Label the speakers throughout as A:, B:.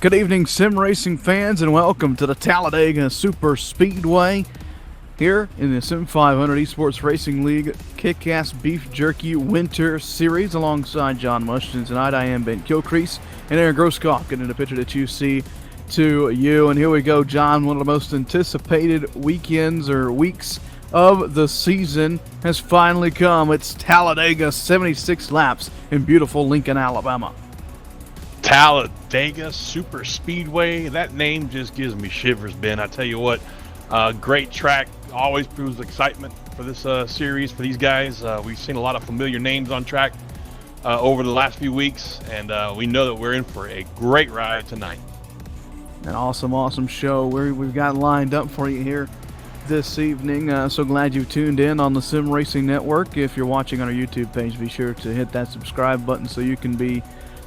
A: Good evening, sim racing fans, and welcome to the Talladega Super Speedway here in the Sim500 Esports Racing League Kickass Beef Jerky Winter Series alongside John Mushton. Tonight I am Ben Kilcrease and Aaron Grosskopf getting the picture that you see to you. And here we go, John. One of the most anticipated weekends or weeks of the season has finally come. It's Talladega, 76 laps in beautiful Lincoln, Alabama.
B: Talladega Super Speedway. That name just gives me shivers, Ben. I tell you what, great track. Always proves excitement for this series for these guys. We've seen a lot of familiar names on track over the last few weeks, and we know that we're in for a great ride tonight.
A: An awesome show we've got lined up for you here this evening. So glad you've tuned in on the Sim Racing Network. If you're watching on our YouTube page, be sure to hit that subscribe button so you can be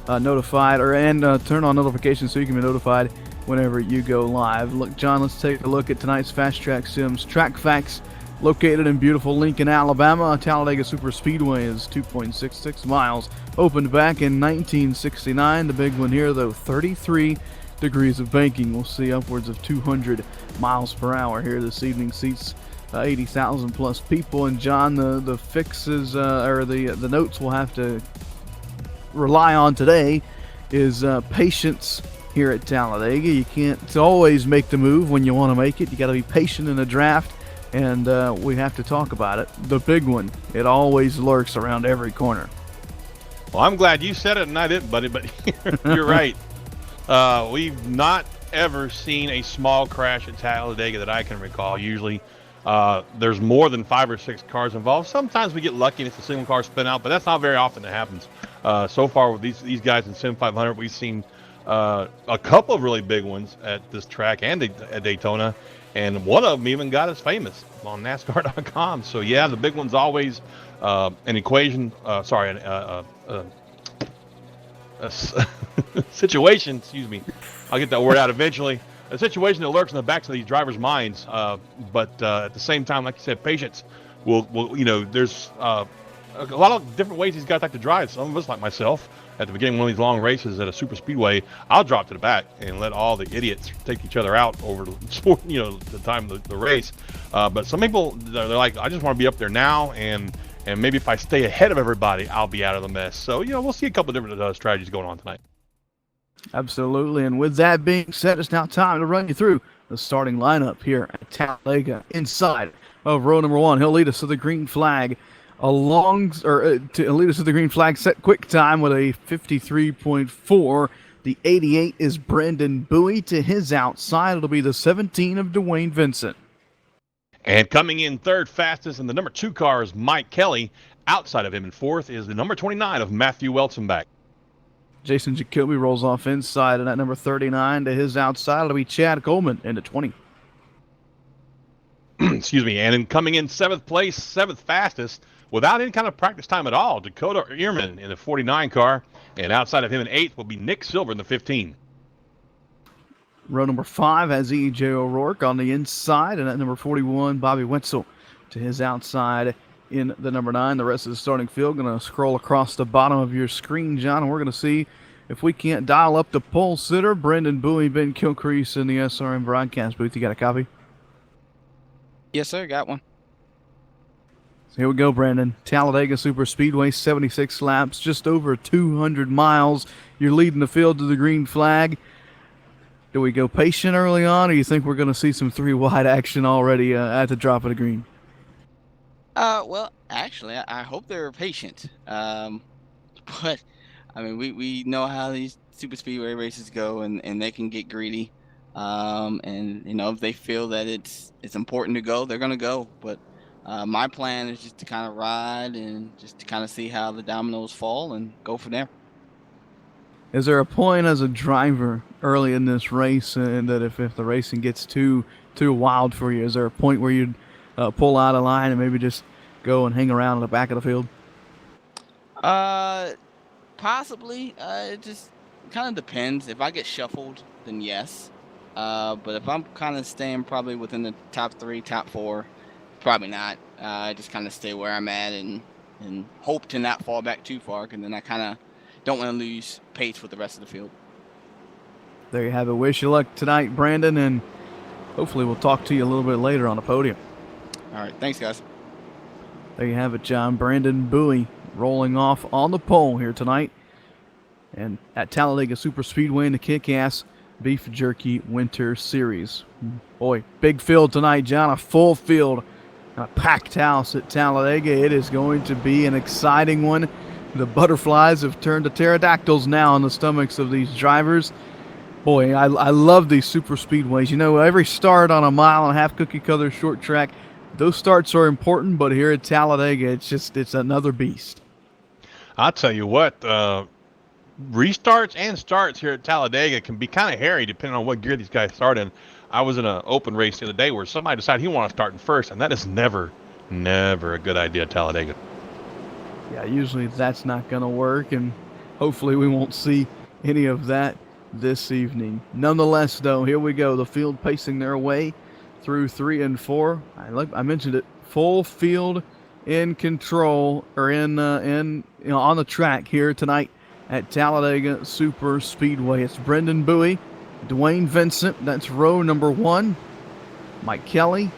A: notified, and turn on notifications so you can be notified whenever you go live. Look, John, let's take a look at tonight's Fast Track Sims track facts. Located in beautiful Lincoln, Alabama, Talladega Super Speedway is 2.66 miles. Opened back in 1969. The big one here, though, 33 degrees of banking. We'll see upwards of 200 miles per hour here this evening. Seats 80,000 plus people. And John, the fixes or the notes we'll have to rely on today is patience here at Talladega. You can't always make the move when you want to make it. You got to be patient in the draft, and we have to talk about it. The big one, it always lurks around every corner.
B: Well, I'm glad you said it and I didn't, buddy, but you're right. We've not ever seen a small crash at Talladega that I can recall. Usually there's more than 5 or 6 cars involved. Sometimes we get lucky and it's a single car spin out, but that's not very often that happens. So far with these guys in Sim500, we've seen a couple of really big ones at this track and at Daytona, and one of them even got us famous on NASCAR.com. So yeah, the big one's always an equation. A situation. Excuse me. I'll get that word out eventually. A situation that lurks in the backs of these drivers' minds, but at the same time, like you said, patience will there's a lot of different ways these guys like to drive. Some of us, like myself, at the beginning of one of these long races at a super speedway, I'll drop to the back and let all the idiots take each other out over the time of the race. But some people, they're like, I just want to be up there now, and maybe if I stay ahead of everybody, I'll be out of the mess. So we'll see a couple of different strategies going on tonight.
A: Absolutely. And with that being said, it's now time to run you through the starting lineup here at Talladega inside of row number 1. He'll lead us to the green flag to lead us to the green flag set quick time with a 53.4. The 88 is Brendan Bowie. To his outside, it'll be the 17 of Dwayne Vincent.
B: And coming in third fastest in the number 2 car is Mike Kelly. Outside of him in fourth is the number 29 of Matthew Welzenbach.
A: Jason Jacoby rolls off inside, and at number 39 to his outside, it'll be Chad Coleman into 20.
B: Excuse me. And in coming in seventh place, seventh fastest, without any kind of practice time at all, Dakota Ehrman in the 49 car. And outside of him in eighth will be Nick Silver in the 15.
A: Row number 5 has E.J. O'Rourke on the inside, and at number 41, Bobby Wetzel to his outside in the number 9. The rest of the starting field going to scroll across the bottom of your screen, John, and we're going to see if we can't dial up the pole sitter, Brendan Bowie, Ben Kilcrease in the SRM broadcast booth. You got a copy?
C: Yes, sir. Got one.
A: So here we go, Brandon. Talladega Super Speedway, 76 laps, just over 200 miles. You're leading the field to the green flag. Do we go patient early on, or do you think we're going to see some 3-wide action already at the drop of the green?
C: Well, actually, I hope they're patient. But, I mean, we know how these super speedway races go, and they can get greedy. And, if they feel that it's important to go, they're going to go. But my plan is just to kind of ride and just to kind of see how the dominoes fall and go from there.
A: Is there a point as a driver early in this race and that if the racing gets too wild for you, is there a point where you'd pull out a line and maybe just go and hang around in the back of the field?
C: Possibly. It just kind of depends. If I get shuffled, then yes. But if I'm kind of staying probably within the top 3, top 4, probably not. I just kind of stay where I'm at and hope to not fall back too far, and then I kind of don't want to lose pace with the rest of the field.
A: There you have it. Wish you luck tonight, Brandon, and hopefully we'll talk to you a little bit later on the podium.
C: All right. Thanks, guys.
A: There you have it, John. Brandon Bowie rolling off on the pole here tonight. And at Talladega Superspeedway in the Kickass Beef Jerky Winter Series. Boy, big field tonight, John. A full field. A packed house at Talladega. It is going to be an exciting one. The butterflies have turned to pterodactyls now on the stomachs of these drivers. Boy, I love these super speedways. You know, every start on a mile-and-a-half cookie-cutter short track, those starts are important, but here at Talladega, it's another beast.
B: I'll tell you what, restarts and starts here at Talladega can be kind of hairy depending on what gear these guys start in. I was in an open race the other day where somebody decided he wanted to start in first, and that is never a good idea at Talladega.
A: Yeah, usually that's not going to work, and hopefully we won't see any of that this evening. Nonetheless, though, here we go. The field pacing their way through 3 and 4. I mentioned it. Full field in control, or on the track here tonight at Talladega Super Speedway. It's Brendan Bowie, Dwayne Vincent, that's row number 1. Mike Kelly,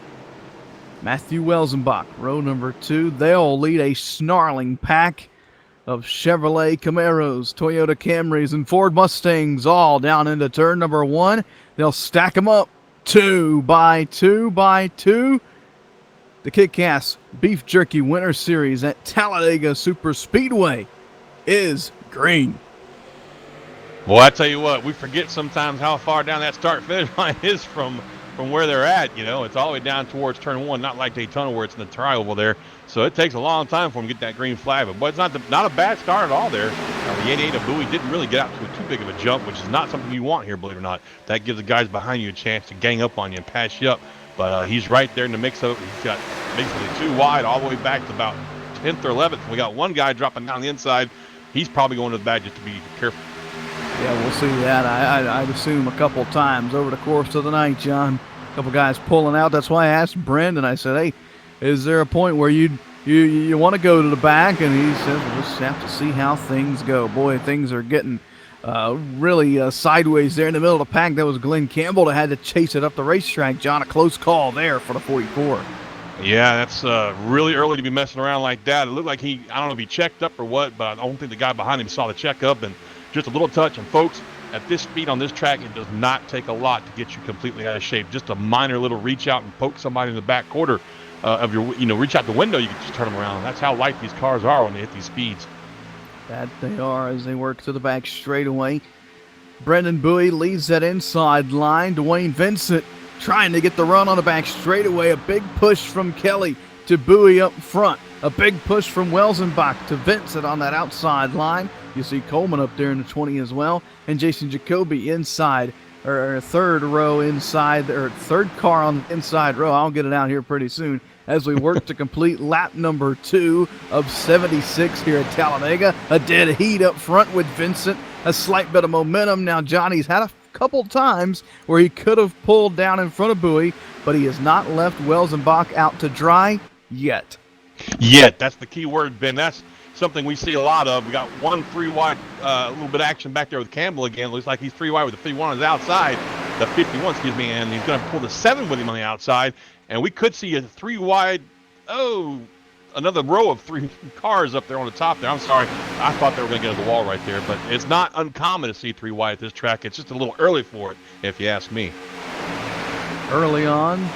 A: Matthew Welzenbach, row number 2. They'll lead a snarling pack of Chevrolet Camaros, Toyota Camrys, and Ford Mustangs all down into turn number 1. They'll stack them up 2 by 2 by 2. The Kickass Beef Jerky Winter Series at Talladega Super Speedway is green.
B: Well, I tell you what, we forget sometimes how far down that start-finish line is from where they're at. You know, it's all the way down towards turn 1, not like Daytona where it's in the triangle there. So it takes a long time for them to get that green flag. But boy, it's not a bad start at all there. The 88 of Bowie didn't really get out to too big of a jump, which is not something you want here, believe it or not. That gives the guys behind you a chance to gang up on you and pass you up. But he's right there in the mix of it. He's got basically 2 wide all the way back to about 10th or 11th. We got one guy dropping down the inside. He's probably going to the back just to be careful.
A: Yeah, we'll see that. I'd assume a couple times over the course of the night, John. A couple guys pulling out. That's why I asked Brendan. I said, hey, is there a point where you want to go to the back? And he says, we'll just have to see how things go. Boy, things are getting really sideways there in the middle of the pack. That was Glenn Campbell that had to chase it up the racetrack, John. A close call there for the 44.
B: Yeah, that's really early to be messing around like that. It looked like I don't know if he checked up or what, but I don't think the guy behind him saw the checkup, and just a little touch. And folks, at this speed on this track, it does not take a lot to get you completely out of shape. Just a minor little reach out and poke somebody in the back quarter of your, reach out the window, you can just turn them around. That's how light these cars are when they hit these speeds.
A: That they are as they work to the back straightaway. Brendan Bowie leads that inside line. Dwayne Vincent trying to get the run on the back straightaway. A big push from Kelly to Bowie up front. A big push from Welzenbach to Vincent on that outside line. You see Coleman up there in the 20 as well. And Jason Jacoby inside, or third row inside, or third car on the inside row. I'll get it out here pretty soon as we work to complete lap number 2 of 76 here at Talladega. A dead heat up front with Vincent. A slight bit of momentum. Now Johnny's had a couple times where he could have pulled down in front of Bowie, but he has not left Welzenbach out to dry yet.
B: Yet, that's the key word, Ben. That's something we see a lot of. We got 1 3 wide, a little bit of action back there with Campbell again. Looks like he's 3 wide with the 51 on his outside, the 51, and he's going to pull the 7 with him on the outside. And we could see a 3 wide, another row of 3 cars up there on the top there. I'm sorry. I thought they were going to get to the wall right there, but it's not uncommon to see 3 wide at this track. It's just a little early for it, if you ask me.
A: Early on,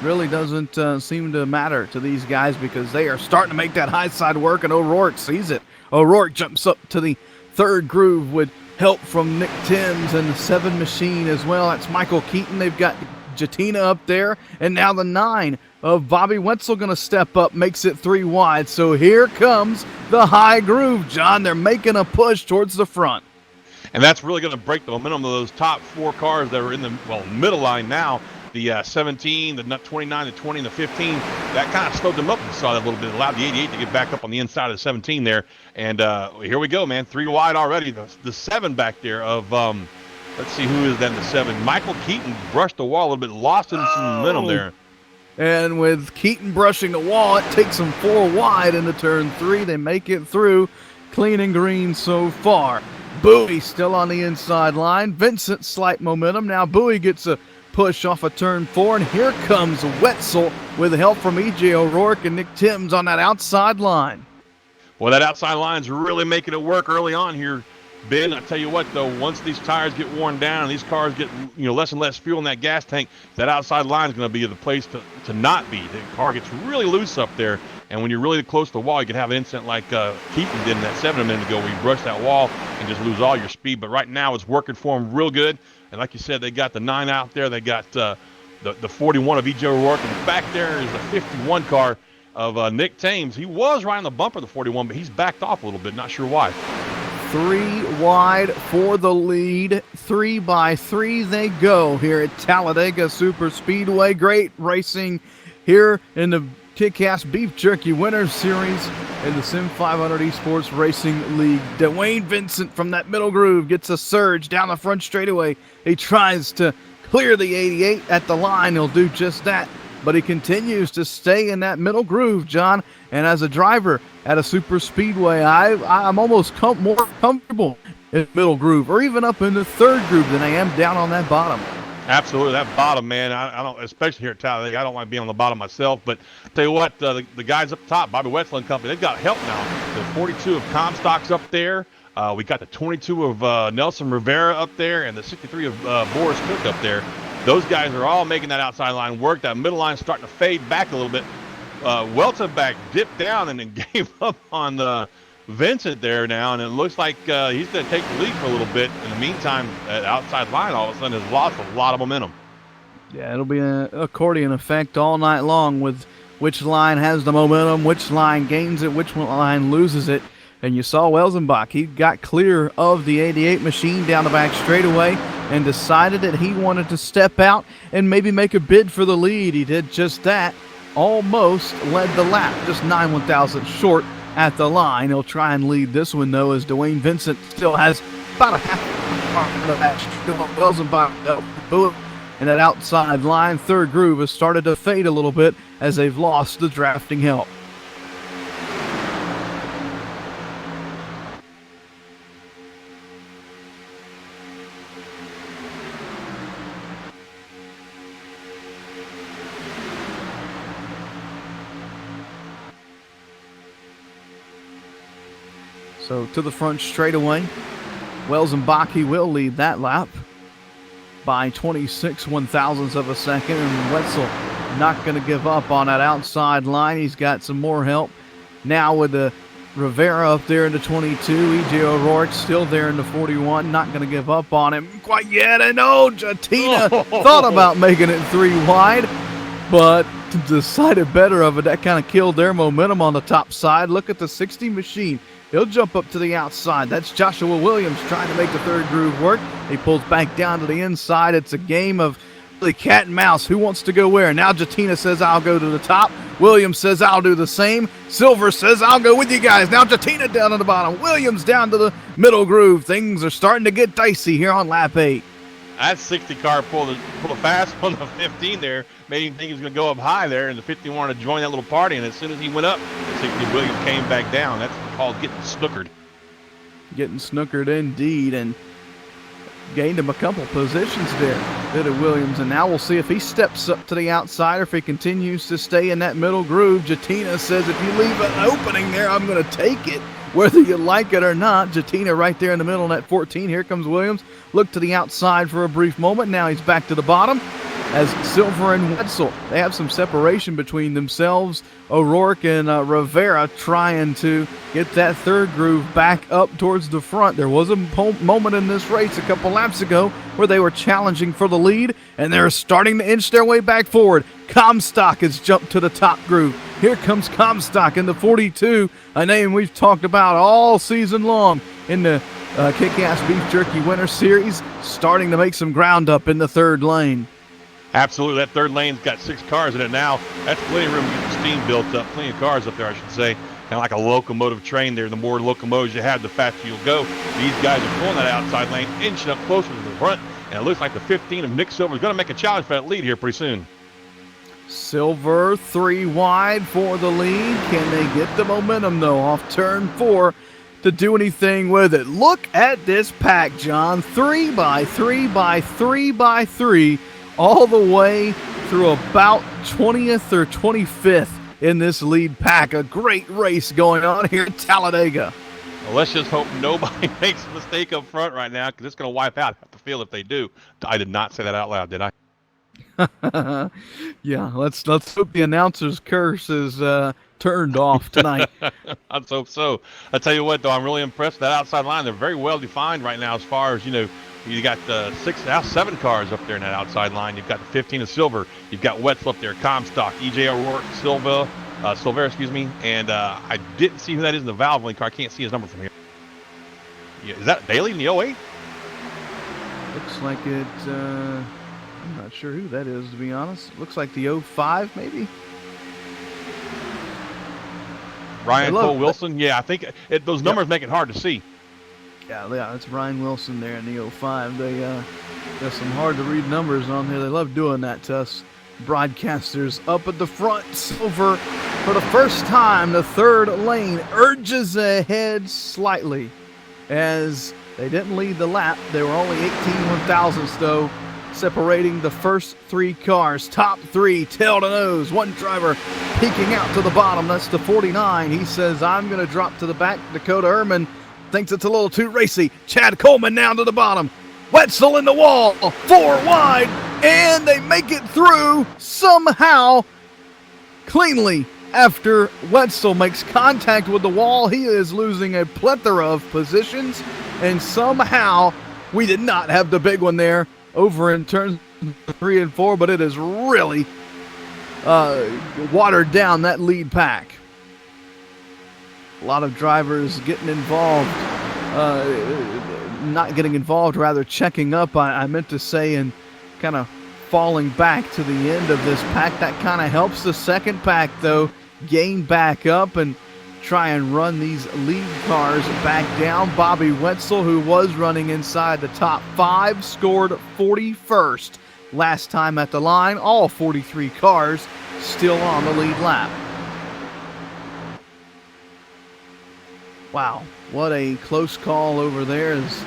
A: really doesn't seem to matter to these guys because they are starting to make that high side work, and O'Rourke sees it. O'Rourke jumps up to the 3rd groove with help from Nick Timms and the 7 machine as well. That's Michael Keaton. They've got Jatina up there, and now the 9 of Bobby Wetzel going to step up, makes it 3 wide. So here comes the high groove, John. They're making a push towards the front.
B: And that's really going to break the momentum of those top 4 cars that are in the middle line now. The 17, the 29, the 20, and the 15, that kind of slowed them up. We saw that a little bit. Allowed the 88 to get back up on the inside of the 17 there. And here we go, man. 3 wide already. The 7 back there of, let's see who is then the 7. Michael Keaton brushed the wall a little bit, lost in some momentum there.
A: And with Keaton brushing the wall, it takes them 4 wide into turn 3. They make it through clean and green so far. Bowie still on the inside line. Vincent slight momentum. Now Bowie gets a push off of turn 4, and here comes Wetzel with help from E.J. O'Rourke and Nick Timms on that outside line.
B: Well, that outside line's really making it work early on here, Ben. I tell you what, though, once these tires get worn down and these cars get less and less fuel in that gas tank, that outside line is going to be the place to not be. The car gets really loose up there, and when you're really close to the wall, you can have an incident like Keaton did in that 7 minute ago, where you brush that wall and just lose all your speed. But right now, it's working for them real good. And like you said, they got the 9 out there. They got the 41 of E.J. O'Rourke, and back there is the 51 car of Nick Thames. He was right on the bumper of the 41, but he's backed off a little bit. Not sure why.
A: 3 wide for the lead. 3 by 3 they go here at Talladega Super Speedway. Great racing here in the Kickass Beef Jerky Winners Series in the Sim500 Esports Racing League. Dwayne Vincent from that middle groove gets a surge down the front straightaway. He tries to clear the 88 at the line. He'll do just that, but he continues to stay in that middle groove, John. And as a driver at a super speedway, I'm almost more comfortable in the middle groove, or even up in the third groove, than I am down on that bottom.
B: Absolutely, that bottom, man. I don't, especially here at Talladega, I don't like being on the bottom myself. But I'll tell you what, the guys up top, Bobby Wetzel and company, they've got help now. The 42 of Comstock's up there. We got the 22 of Nelson Rivera up there, and the 63 of Boris Cook up there. Those guys are all making that outside line work. That middle line starting to fade back a little bit. Weltenbach dipped down and then gave up on Vincent there now, and it looks like he's going to take the lead for a little bit. In the meantime, that outside line all of a sudden has lost a lot of momentum.
A: Yeah, it'll be an accordion effect all night long with which line has the momentum, which line gains it, which line loses it. And you saw Weltenbach. He got clear of the 88 machine down the back straightaway and decided that he wanted to step out and maybe make a bid for the lead. He did just that. Almost led the lap, just 9/1000 short at the line. He'll try and lead this one, though, as Dwayne Vincent still has about a half of the match. Weltenbach and that outside line, third groove, has started to fade a little bit as they've lost the drafting help. So to the front straightaway, Weltenbach, he will lead that lap by 26/1000ths of a second, and Wetzel not going to give up on that outside line. He's got some more help now with the Rivera up there in the 22. E.J. O'Rourke still there in the 41, not going to give up on him quite yet. And Jatina thought about making it 3 wide, but decided better of it. That kind of killed their momentum on the top side. Look at the 60 machine. He'll jump up to the outside. That's Joshua Williams trying to make the third groove work. He pulls back down to the inside. It's a game of the cat and mouse. Who wants to go where? Now Jatina says, I'll go to the top. Williams says, I'll do the same. Silver says, I'll go with you guys. Now Jatina down on the bottom. Williams down to the middle groove. Things are starting to get dicey here on lap 8.
B: That 60 car pulled a fast on the 15 there, made him think he was going to go up high there, and the 50 wanted to join that little party, and as soon as he went up, the 60 Williams came back down. That's called getting snookered.
A: Getting snookered indeed, and gained him a couple positions there, did Williams, and now we'll see if he steps up to the outside or if he continues to stay in that middle groove. Jatina says, if you leave an opening there, I'm going to take it, whether you like it or not. Jatina right there in the middle in that 14. Here comes Williams. Look to the outside for a brief moment. Now he's back to the bottom as Silver and Wetzel, they have some separation between themselves. O'Rourke and Rivera trying to get that third groove back up towards the front. There was a moment in this race a couple laps ago where they were challenging for the lead, and they're starting to inch their way back forward. Comstock has jumped to the top groove. Here comes Comstock in the 42, a name we've talked about all season long in the Kickass Beef Jerky Winter Series, starting to make some ground up in the third lane.
B: Absolutely. That third lane's got 6 cars in it now. That's plenty of room to get the steam built up. Plenty of cars up there, I should say. Kind of like a locomotive train there. The more locomotives you have, the faster you'll go. These guys are pulling that outside lane, inching up closer to the front. And it looks like the 15 of Nick Silver is going to make a challenge for that lead here pretty soon.
A: Silver 3 wide for the lead. Can they get the momentum, though, off turn 4? to do anything with it. Look at this pack, John. 3 by 3 by 3 by 3 all the way through about 20th or 25th in this lead pack. A great race going on here at Talladega.
B: Well, let's just hope nobody makes a mistake up front right now, because it's going to wipe out half the field if they do. I did not say that out loud, did I?
A: Yeah, let's hope the announcer's curse is turned off tonight.
B: Let's hope so. I tell you what, though, I'm really impressed with that outside line. They're very well defined right now, as far as, you got 7 cars up there in that outside line. You've got the 15 of Silver. You've got Wetzel up there, Comstock, EJ O'Rourke, Silver, excuse me. And I didn't see who that is in the Valve link car. I can't see his number from here. Yeah, is that Bailey in the 08?
A: Looks like it. I'm not sure who that is, to be honest. Looks like the 05, maybe.
B: Ryan Cole Wilson. Yeah, I think those numbers make it hard to see.
A: Yeah, it's Ryan Wilson there in the 05. They got some hard to read numbers on here. They love doing that to us broadcasters. Up at the front, Silver for the first time. The third lane urges ahead slightly, as they didn't lead the lap. They were only 18 1/1000ths though, separating the first 3 cars. Top 3 tail to nose. One driver peeking out to the bottom. That's the 49. He says, I'm going to drop to the back. Dakota Herman thinks it's a little too racy. Chad Coleman down to the bottom. Wetzel in the wall. 4 wide. And they make it through somehow cleanly. After Wetzel makes contact with the wall, he is losing a plethora of positions. And somehow we did not have the big one there over in turns 3 and 4, but it is really watered down that lead pack. A lot of drivers getting involved, not getting involved, rather checking up, I meant to say, and kind of falling back to the end of this pack. That kind of helps the second pack, though, gain back up and try and run these lead cars back down. Bobby Wetzel, who was running inside the top 5, scored 41st last time at the line. All 43 cars still on the lead lap. Wow, what a close call over there as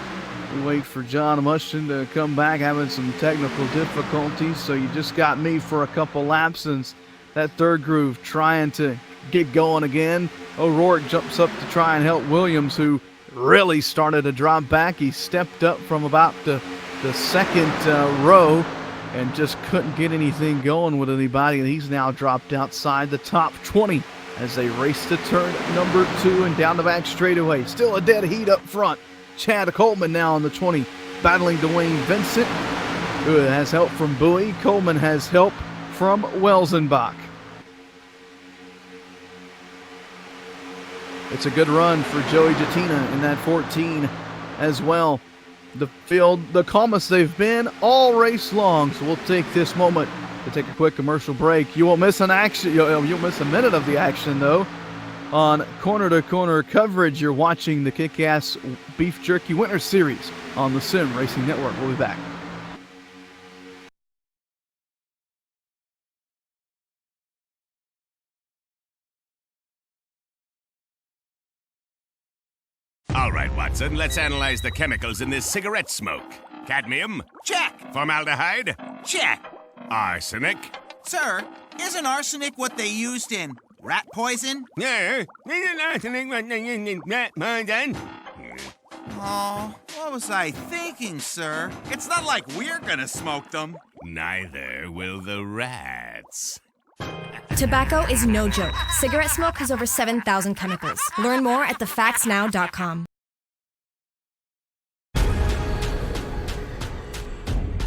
A: we wait for John Mushton to come back, having some technical difficulties. So you just got me for a couple laps since that third groove trying to get going again. O'Rourke jumps up to try and help Williams, who really started to drop back. He stepped up from about the second row and just couldn't get anything going with anybody, and he's now dropped outside the top 20 as they race to turn number 2 and down the back straightaway. Still a dead heat up front. Chad Coleman now on the 20, battling Dwayne Vincent, who has help from Bowie. Coleman has help from Welzenbach. It's a good run for Joey Jattina in that 14 as well. The field, the calmest they've been all race long. So we'll take this moment to take a quick commercial break. You won't miss an action. You'll miss a minute of the action, though. On corner-to-corner coverage, you're watching the Kickass Beef Jerky Winter Series on the Sim Racing Network. We'll be back.
D: All right, Watson, let's analyze the chemicals in this cigarette smoke. Cadmium?
E: Check.
D: Formaldehyde?
E: Check.
D: Arsenic?
E: Sir, isn't arsenic what they used in rat poison?
D: Yeah. Isn't arsenic rat poison?
E: Oh, what was I thinking, sir? It's not like we're gonna smoke them.
D: Neither will the rats.
F: Tobacco is no joke. Cigarette smoke has over 7,000 chemicals. Learn more at thefactsnow.com.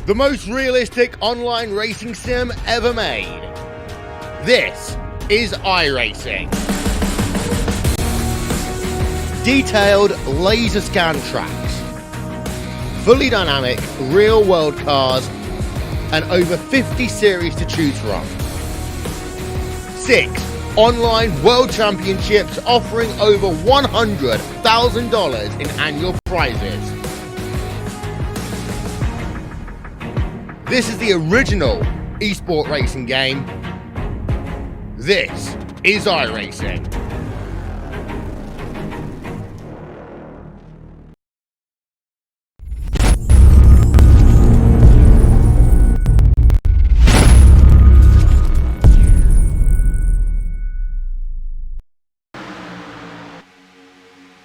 G: The most realistic online racing sim ever made. This is iRacing. Detailed laser scan tracks, fully dynamic real-world cars, and over 50 series to choose from. 6 online world championships offering over $100,000 in annual prizes. This is the original esport racing game. This is iRacing.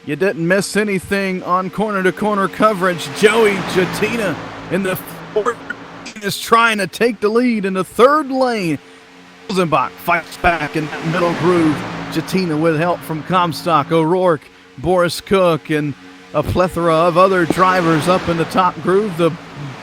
A: You didn't miss anything on corner-to-corner coverage. Joey Jatina in the fourth is trying to take the lead in the third lane. Rosenbach fights back in that middle groove. Jatina with help from Comstock, O'Rourke, Boris Cook, and a plethora of other drivers up in the top groove. The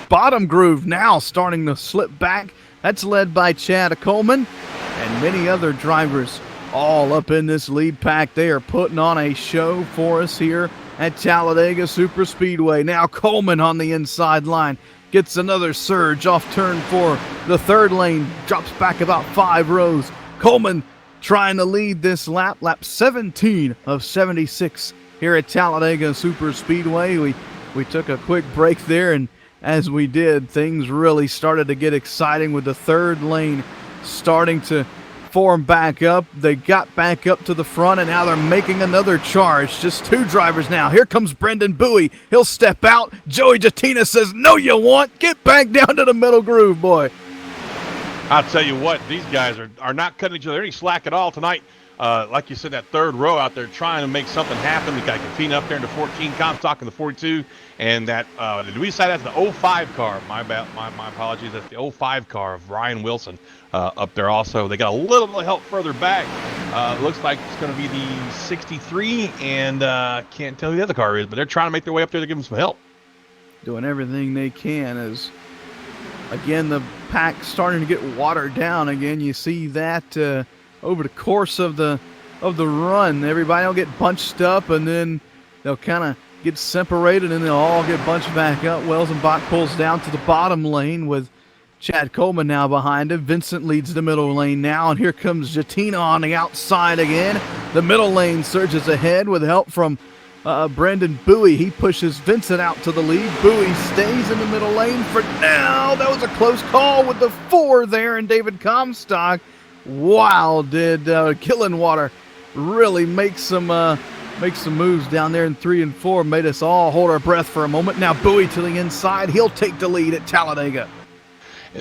A: bottom groove now starting to slip back. That's led by Chad Coleman and many other drivers all up in this lead pack. They are putting on a show for us here at Talladega Super Speedway. Now Coleman on the inside line gets another surge off turn 4. The third lane drops back about 5 rows. Coleman trying to lead this lap 17 of 76 here at Talladega Super Speedway. We took a quick break there, and as we did, things really started to get exciting with the third lane starting to form back up. They got back up to the front, and now they're making another charge. Just 2 drivers now. Here comes Brendan Bowie. He'll step out. Joey Jatina says, no you won't. Get back down to the middle groove, boy.
B: I'll tell you what, these guys are not cutting each other any slack at all tonight. Like you said, that third row out there trying to make something happen. We got Katina up there in the 14, Comstock in the 42, and that did we decide that's the 05 car? My apologies. That's the 05 car of Ryan Wilson up there also. They got a little bit of help further back. Looks like it's going to be the 63, and can't tell who the other car is, but they're trying to make their way up there to give them some help.
A: Doing everything they can as, again, the pack starting to get watered down again. You see that over the course of the run. Everybody will get bunched up, and then they'll kind of get separated, and they'll all get bunched back up. Welsenbach pulls down to the bottom lane with Chad Coleman now behind him. Vincent leads the middle lane now, and here comes Jatina on the outside again. The middle lane surges ahead with help from Brendan Bowie. He pushes Vincent out to the lead. Bowie stays in the middle lane for now. That was a close call with the 4 there, and David Comstock. Wow, did Killenwater really make some moves down there in 3 and 4. Made us all hold our breath for a moment. Now Bowie to the inside. He'll take the lead at Talladega.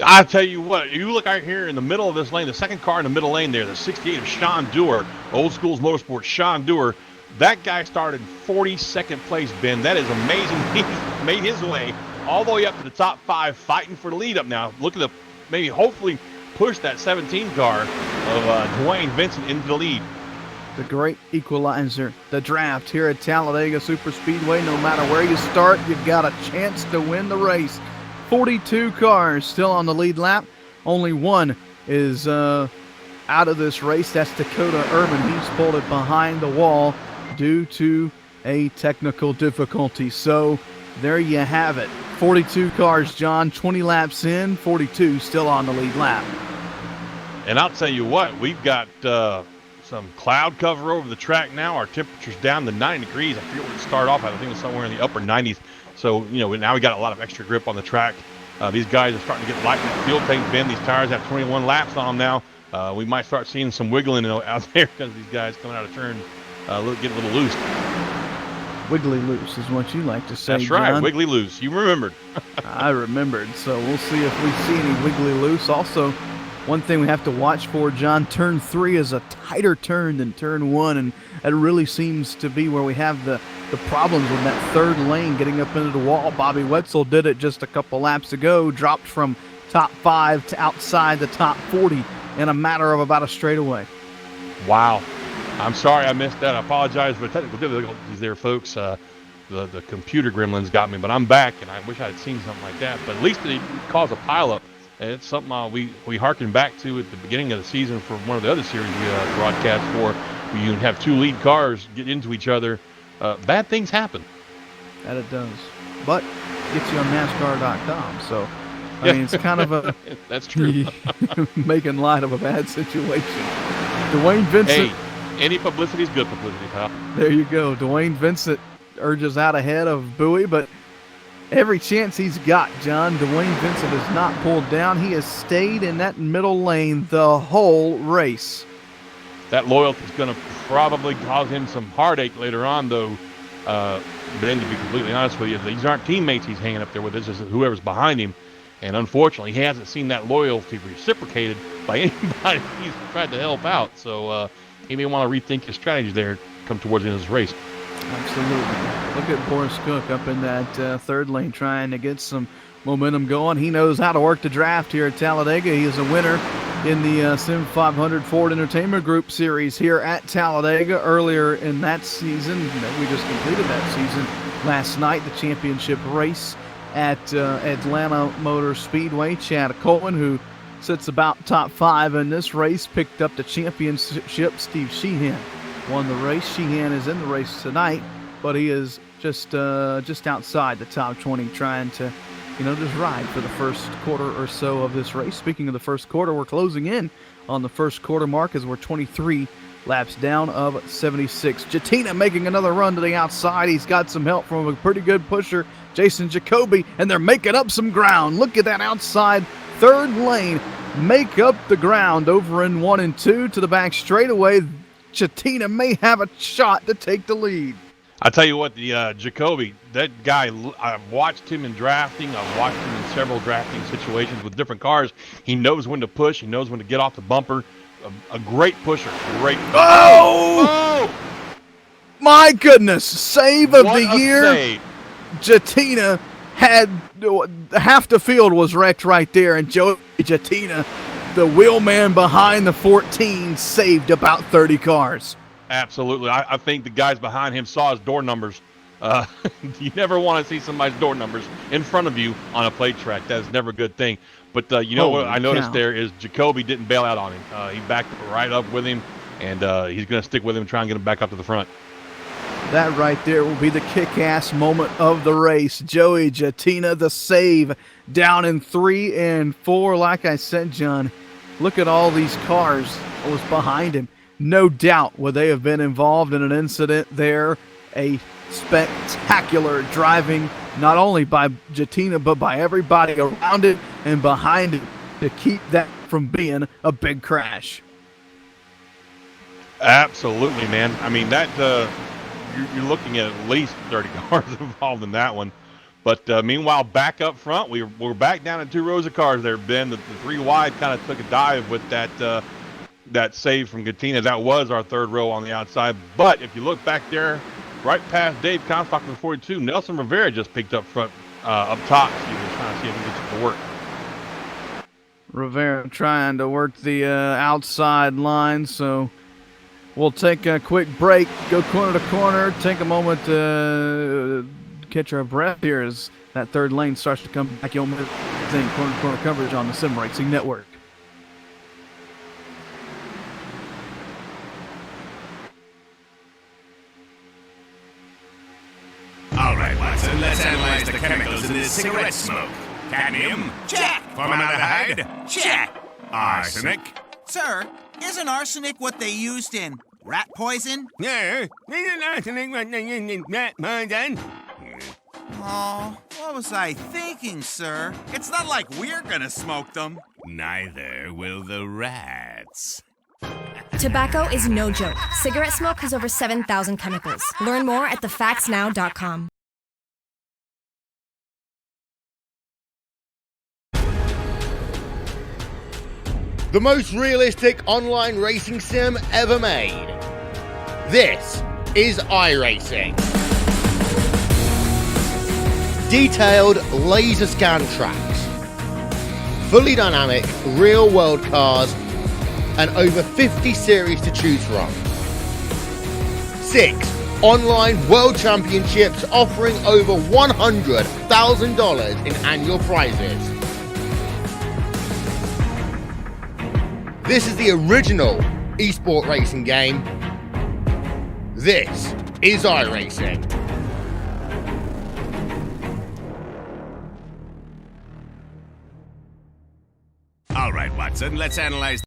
B: I tell you what, you look out here in the middle of this lane, the second car in the middle lane there, the 68 of Sean Dewar, Old Schools Motorsports, Sean Dewar. That guy started 42nd place, Ben. That is amazing. He made his way all the way up to the top 5, fighting for the lead up now. Looking to maybe hopefully push that 17 car of Dwayne Vincent into the lead.
A: The great equalizer, the draft here at Talladega Super Speedway. No matter where you start, you've got a chance to win the race. 42 cars still on the lead lap. Only one is out of this race. That's Dakota Urban. He's pulled it behind the wall due to a technical difficulty. So there you have it. 42 cars, John, 20 laps in, 42 still on the lead lap.
B: And I'll tell you what, we've got some cloud cover over the track now. Our temperature's down to 90 degrees. I forget where it started off at. I think it was somewhere in the upper 90s. So, now we got a lot of extra grip on the track. These guys are starting to get light in the fuel tank, Ben. These tires have 21 laps on them now. We might start seeing some wiggling out there because these guys coming out of turn get a little loose.
A: Wiggly loose is what you like to say,
B: That's right,
A: John.
B: wiggly loose. You remembered.
A: I remembered, so we'll see if we see any wiggly loose. Also, one thing we have to watch for, John, turn 3 is a tighter turn than turn 1, and that really seems to be where we have the problems with that third lane getting up into the wall. Bobby Wetzel did it just a couple laps ago, dropped from top 5 to outside the top 40 in a matter of about a straightaway.
B: Wow. I'm sorry I missed that. I apologize for the technical difficulties there, folks. The computer gremlins got me, but I'm back, and I wish I had seen something like that. But at least it caused a pileup. It's something we harken back to at the beginning of the season for one of the other series we broadcast for, where you have 2 lead cars get into each other. Bad things happen.
A: That it does. But it gets you on NASCAR.com, so I mean, it's kind of a
B: that's true.
A: making light of a bad situation. Dwayne Vincent.
B: Hey, any publicity is good publicity, pal.
A: There you go. Dwayne Vincent urges out ahead of Bowie, but every chance he's got, John, Dwayne Vincent has not pulled down. He has stayed in that middle lane the whole race.
B: That loyalty is going to probably cause him some heartache later on, though. But then, to be completely honest with you, these aren't teammates he's hanging up there with. This is whoever's behind him. And unfortunately, he hasn't seen that loyalty reciprocated by anybody he's tried to help out. So he may want to rethink his strategy there come towards the end of this race.
A: Absolutely. Look at Boris Cook up in that third lane trying to get some momentum going. He knows how to work the draft here at Talladega. He is a winner in the Sim500 Ford Entertainment Group Series here at Talladega earlier in that season. We just completed that season last night, the championship race at Atlanta Motor Speedway. Chad Coleman, who sits about top 5 in this race, picked up the championship. Steve Sheehan won the race. Sheehan is in the race tonight, but he is just outside the top 20, trying to, just ride for the first quarter or so of this race. Speaking of the first quarter, we're closing in on the first quarter mark as we're 23 laps down of 76. Jatina making another run to the outside. He's got some help from a pretty good pusher, Jason Jacoby, and they're making up some ground. Look at that outside third lane. Make up the ground over in 1 and 2 to the back straightaway. Jatina may have a shot to take the lead.
B: I tell you what, the Jacoby, that guy, I've watched him in drafting. I've watched him in several drafting situations with different cars. He knows when to push. He knows when to get off the bumper. A great pusher. Great.
A: Oh! My goodness. Save of the year.
B: Save.
A: Jatina had half the field was wrecked right there, and Joey Jatina, the wheelman behind the 14, saved about 30 cars.
B: Absolutely. I think the guys behind him saw his door numbers. You never want to see somebody's door numbers in front of you on a plate track. That is never a good thing. But what I noticed there is Jacoby didn't bail out on him. He backed right up with him, and he's going to stick with him and try and get him back up to the front.
A: That right there will be the kick-ass moment of the race. Joey Jatina, the save, down in 3 and 4. Like I said, John, look at all these cars that was behind him. No doubt would they have been involved in an incident there. A spectacular driving, not only by Jatina, but by everybody around it and behind it to keep that from being a big crash.
B: Absolutely, man. I mean, that you're looking at least 30 cars involved in that one. But meanwhile, back up front, we're back down in 2 rows of cars there, Ben. The 3 wide kind of took a dive with that save from Jatina. That was our 3rd row on the outside. But if you look back there, right past Dave Comstock in 42, Nelson Rivera just picked up front, up top. He was trying to see if he could get it to work.
A: Rivera trying to work the outside line, so we'll take a quick break, go corner to corner, take a moment to catch our breath here as that 3rd lane starts to come back. You'll miss corner to corner coverage on the Sim Racing Network.
D: All right, Watson, let's analyze the chemicals in this cigarette smoke. Cadmium?
E: Check.
D: Formaldehyde?
E: Check.
D: Arsenic?
E: Sir, isn't arsenic what they used in rat poison?
D: Yeah, isn't arsenic what they use in rat poison?
E: Oh, what was I thinking, sir? It's not like we're gonna smoke them.
D: Neither will the rats.
F: Tobacco is no joke. Cigarette smoke has over 7,000 chemicals. Learn more at thefactsnow.com.
G: The most realistic online racing sim ever made. This is iRacing. Detailed laser scan tracks, fully dynamic real world cars, and over 50 series to choose from. 6 online world championships offering over $100,000 in annual prizes. This is the original esport racing game. This is iRacing.
D: All right, Watson, let's analyze.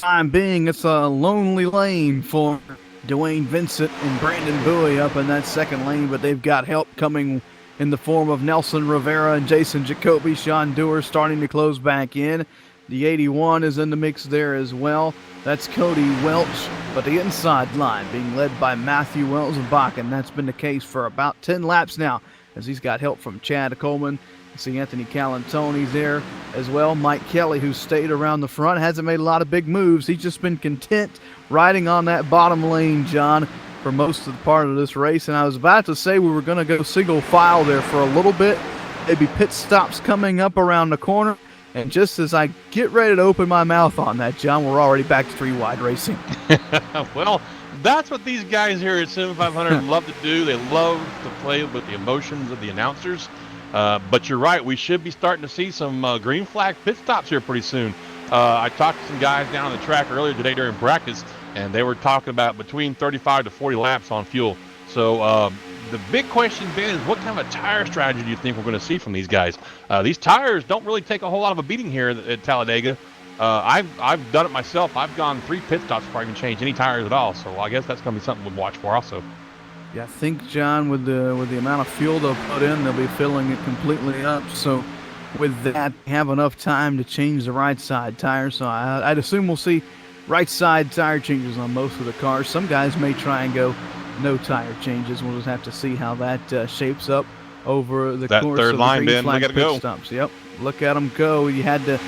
A: time being, it's a lonely lane for Dwayne Vincent and Brandon Bowie up in that second lane, but they've got help coming in the form of Nelson Rivera and Jason Jacoby. Sean Dewar starting to close back in. The 81 is in the mix there as well. That's Cody Welch, but the inside line being led by Matthew Wells of Bach, and that's been the case for about 10 laps now, as he's got help from Chad Coleman. You see Anthony Calantoni's there as well. Mike Kelly, who stayed around the front, hasn't made a lot of big moves. He's just been content riding on that bottom lane, John, for most of the part of this race. And I was about to say we were going to go single file there for a little bit. Maybe pit stops coming up around the corner. And just as I get ready to open my mouth on that, John, we're already back to 3-wide racing.
B: Well, that's what these guys here at Sim500 love to do. They love to play with the emotions of the announcers. But you're right, we should be starting to see some green flag pit stops here pretty soon. I talked to some guys down on the track earlier today during practice, and they were talking about between 35 to 40 laps on fuel. So the big question, Ben, is what kind of a tire strategy do you think we're going to see from these guys? These tires don't really take a whole lot of a beating here at Talladega. I've done it myself. I've gone 3 pit stops before I even changed any tires at all. So I guess that's going to be something we'll watch for also.
A: Yeah, I think, John, with the amount of fuel they'll put in, they'll be filling it completely up. So with that, they have enough time to change the right side tire. So I'd assume we'll see right side tire changes on most of the cars. Some guys may try and go no tire changes. We'll just have to see how that shapes up over the course
B: third
A: of
B: line,
A: the green
B: Ben, we
A: flag
B: gotta
A: pit
B: go.
A: stops. Yep, look at them go. You had the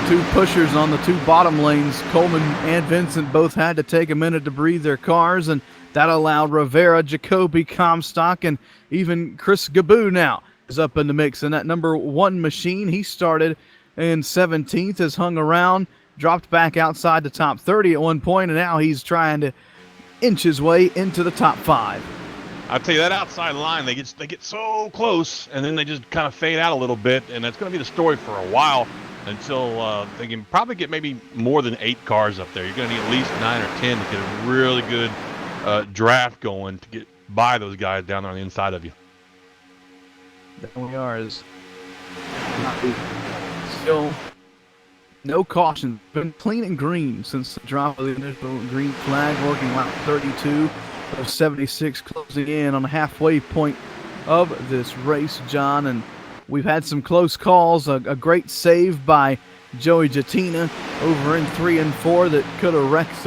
A: 2 pushers on the 2 bottom lanes. Coleman and Vincent both had to take a minute to breathe their cars, and that allowed Rivera, Jacoby, Comstock, and even Chris Gaboo now is up in the mix. And that number 1 machine, he started in 17th, has hung around, dropped back outside the top 30 at one point, and now he's trying to inch his way into the top 5.
B: I'll tell you, that outside line, they get so close, and then they just kind of fade out a little bit, and that's going to be the story for a while until they can probably get maybe more than 8 cars up there. You're going to need at least 9 or 10 to get a really good draft going to get by those guys down there on the inside of you.
A: There we are. Is still no caution. Been clean and green since the drop of the initial green flag, working lap 32 of 76, closing in on the halfway point of this race, John. And we've had some close calls. A great save by Joey Jatina over in 3 and 4 that could have wrecked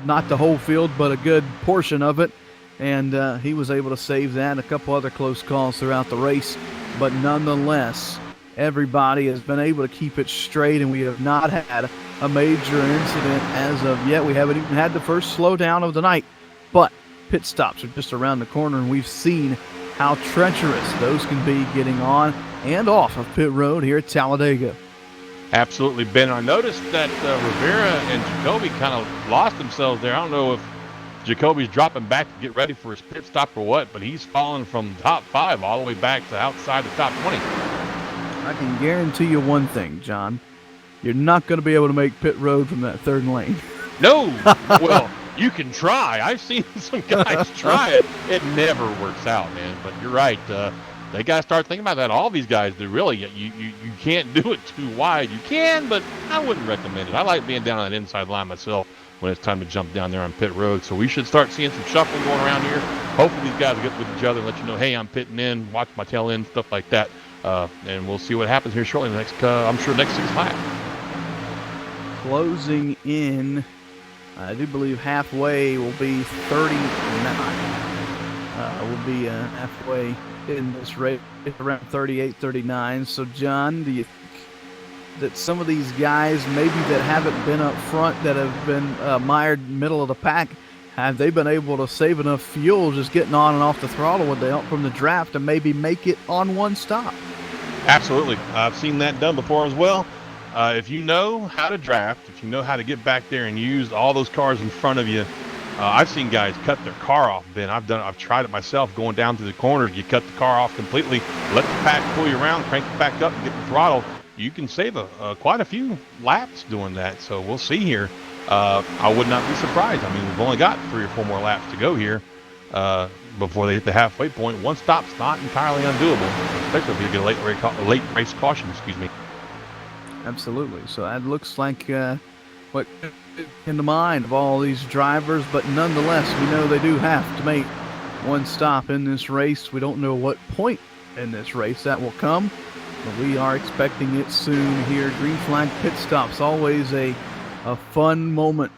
A: not the whole field, but a good portion of it. And he was able to save that. A couple other close calls throughout the race. But nonetheless, everybody has been able to keep it straight, and we have not had a major incident as of yet. We haven't even had the first slowdown of the night. But pit stops are just around the corner, and we've seen how treacherous those can be getting on and off of pit road here at Talladega.
B: Absolutely, Ben. I noticed that Rivera and Jacoby kind of lost themselves there. I don't know if Jacoby's dropping back to get ready for his pit stop or what, but he's fallen from top 5 all the way back to outside the top 20.
A: I can guarantee you one thing, John. You're not going to be able to make pit road from that 3rd lane.
B: No! Well, you can try. I've seen some guys try it. It never works out, man. But you're right. They got to start thinking about that. All these guys do, really. You can't do it too wide. You can, but I wouldn't recommend it. I like being down on that inside line myself when it's time to jump down there on pit road. So we should start seeing some shuffling going around here. Hopefully these guys will get with each other and let you know, hey, I'm pitting in, watch my tail end, stuff like that. And we'll see what happens here shortly in the next, I'm sure, next 6 laps.
A: Closing in, I do believe halfway will be 39. Will be halfway in this race, around 38, 39. So, John, do you think that some of these guys, maybe that haven't been up front, that have been mired middle of the pack, have they been able to save enough fuel just getting on and off the throttle with the help from the draft to maybe make it on one stop?
B: Absolutely. I've seen that done before as well. If you know how to draft, if you know how to get back there and use all those cars in front of you, I've seen guys cut their car off, Ben. I've tried it myself, going down through the corners. You cut the car off completely, let the pack pull you around, crank it back up, and get the throttle. You can save quite a few laps doing that. So we'll see here. I would not be surprised. I mean, we've only got 3 or 4 more laps to go here before they hit the halfway point. One stop's not entirely undoable, especially if you get a late race caution. Excuse me.
A: Absolutely. So that looks like what in the mind of all these drivers, but nonetheless, we know they do have to make one stop in this race. We don't know what point in this race that will come, but we are expecting it soon here. Green flag pit stops, always a fun moment.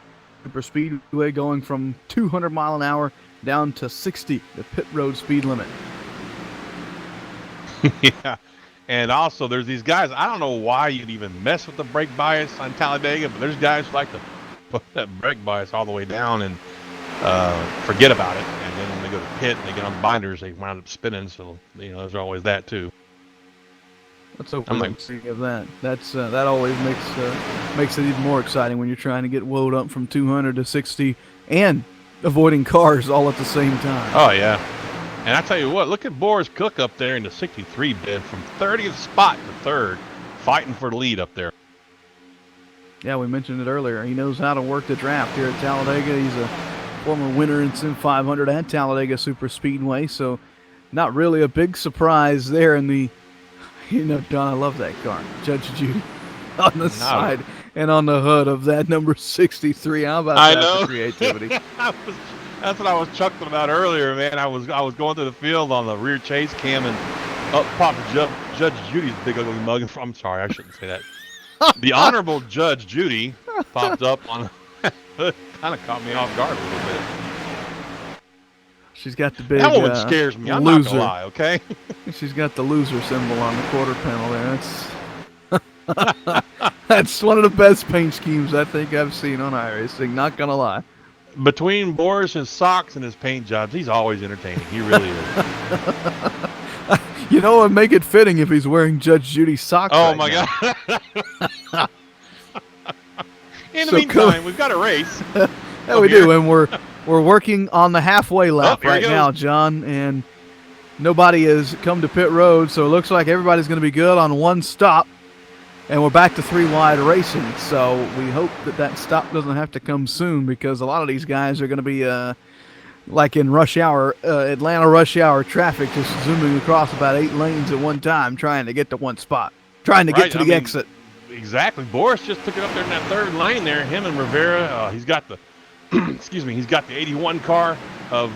A: Super Speedway going from 200 mile an hour down to 60, the pit road speed limit.
B: Yeah. And also, there's these guys, I don't know why you'd even mess with the brake bias on Talladega, but there's guys who like to put that brake bias all the way down and forget about it. And then when they go to pit and they get on binders, they wind up spinning. So, there's always that, too.
A: Let's hope we don't see of that. That always makes it even more exciting when you're trying to get woed up from 200 to 60 and avoiding cars all at the same time.
B: Oh, yeah. And I tell you what, look at Boris Cook up there in the 63 bid from 30th spot to 3rd, fighting for the lead up there.
A: Yeah, we mentioned it earlier. He knows how to work the draft here at Talladega. He's a former winner in Sim500 at Talladega Super Speedway, so not really a big surprise there in the, John, I love that car. Judge Judy on the side and on the hood of that number 63. How about that for creativity?
B: That's what I was chuckling about earlier, man. I was going through the field on the rear chase cam, and up popped Judge Judy's big ugly mug. I'm sorry, I shouldn't say that. The Honorable Judge Judy popped up on kind of caught me off guard a little bit.
A: She's got the big
B: that one scares me. I'm
A: loser.
B: Not gonna lie, okay?
A: She's got the loser symbol on the quarter panel there. That's one of the best paint schemes I think I've seen on iRacing. Not gonna lie.
B: Between Boris's socks and his paint jobs, he's always entertaining. He really is.
A: It would make it fitting if he's wearing Judge Judy's socks.
B: Oh,
A: right
B: my
A: now.
B: God. In the meantime, we've got a race.
A: Yeah, we do, and we're working on the halfway lap right now, John, and nobody has come to pit road, so it looks like everybody's going to be good on one stop. And we're back to 3 wide racing, so we hope that stop doesn't have to come soon, because a lot of these guys are going to be like in rush hour, Atlanta rush hour traffic, just zooming across about 8 lanes at one time, trying to get to one spot, trying to get to the exit.
B: Exactly. Boris just took it up there in that 3rd lane there. Him and Rivera, he's got the, he's got the 81 car of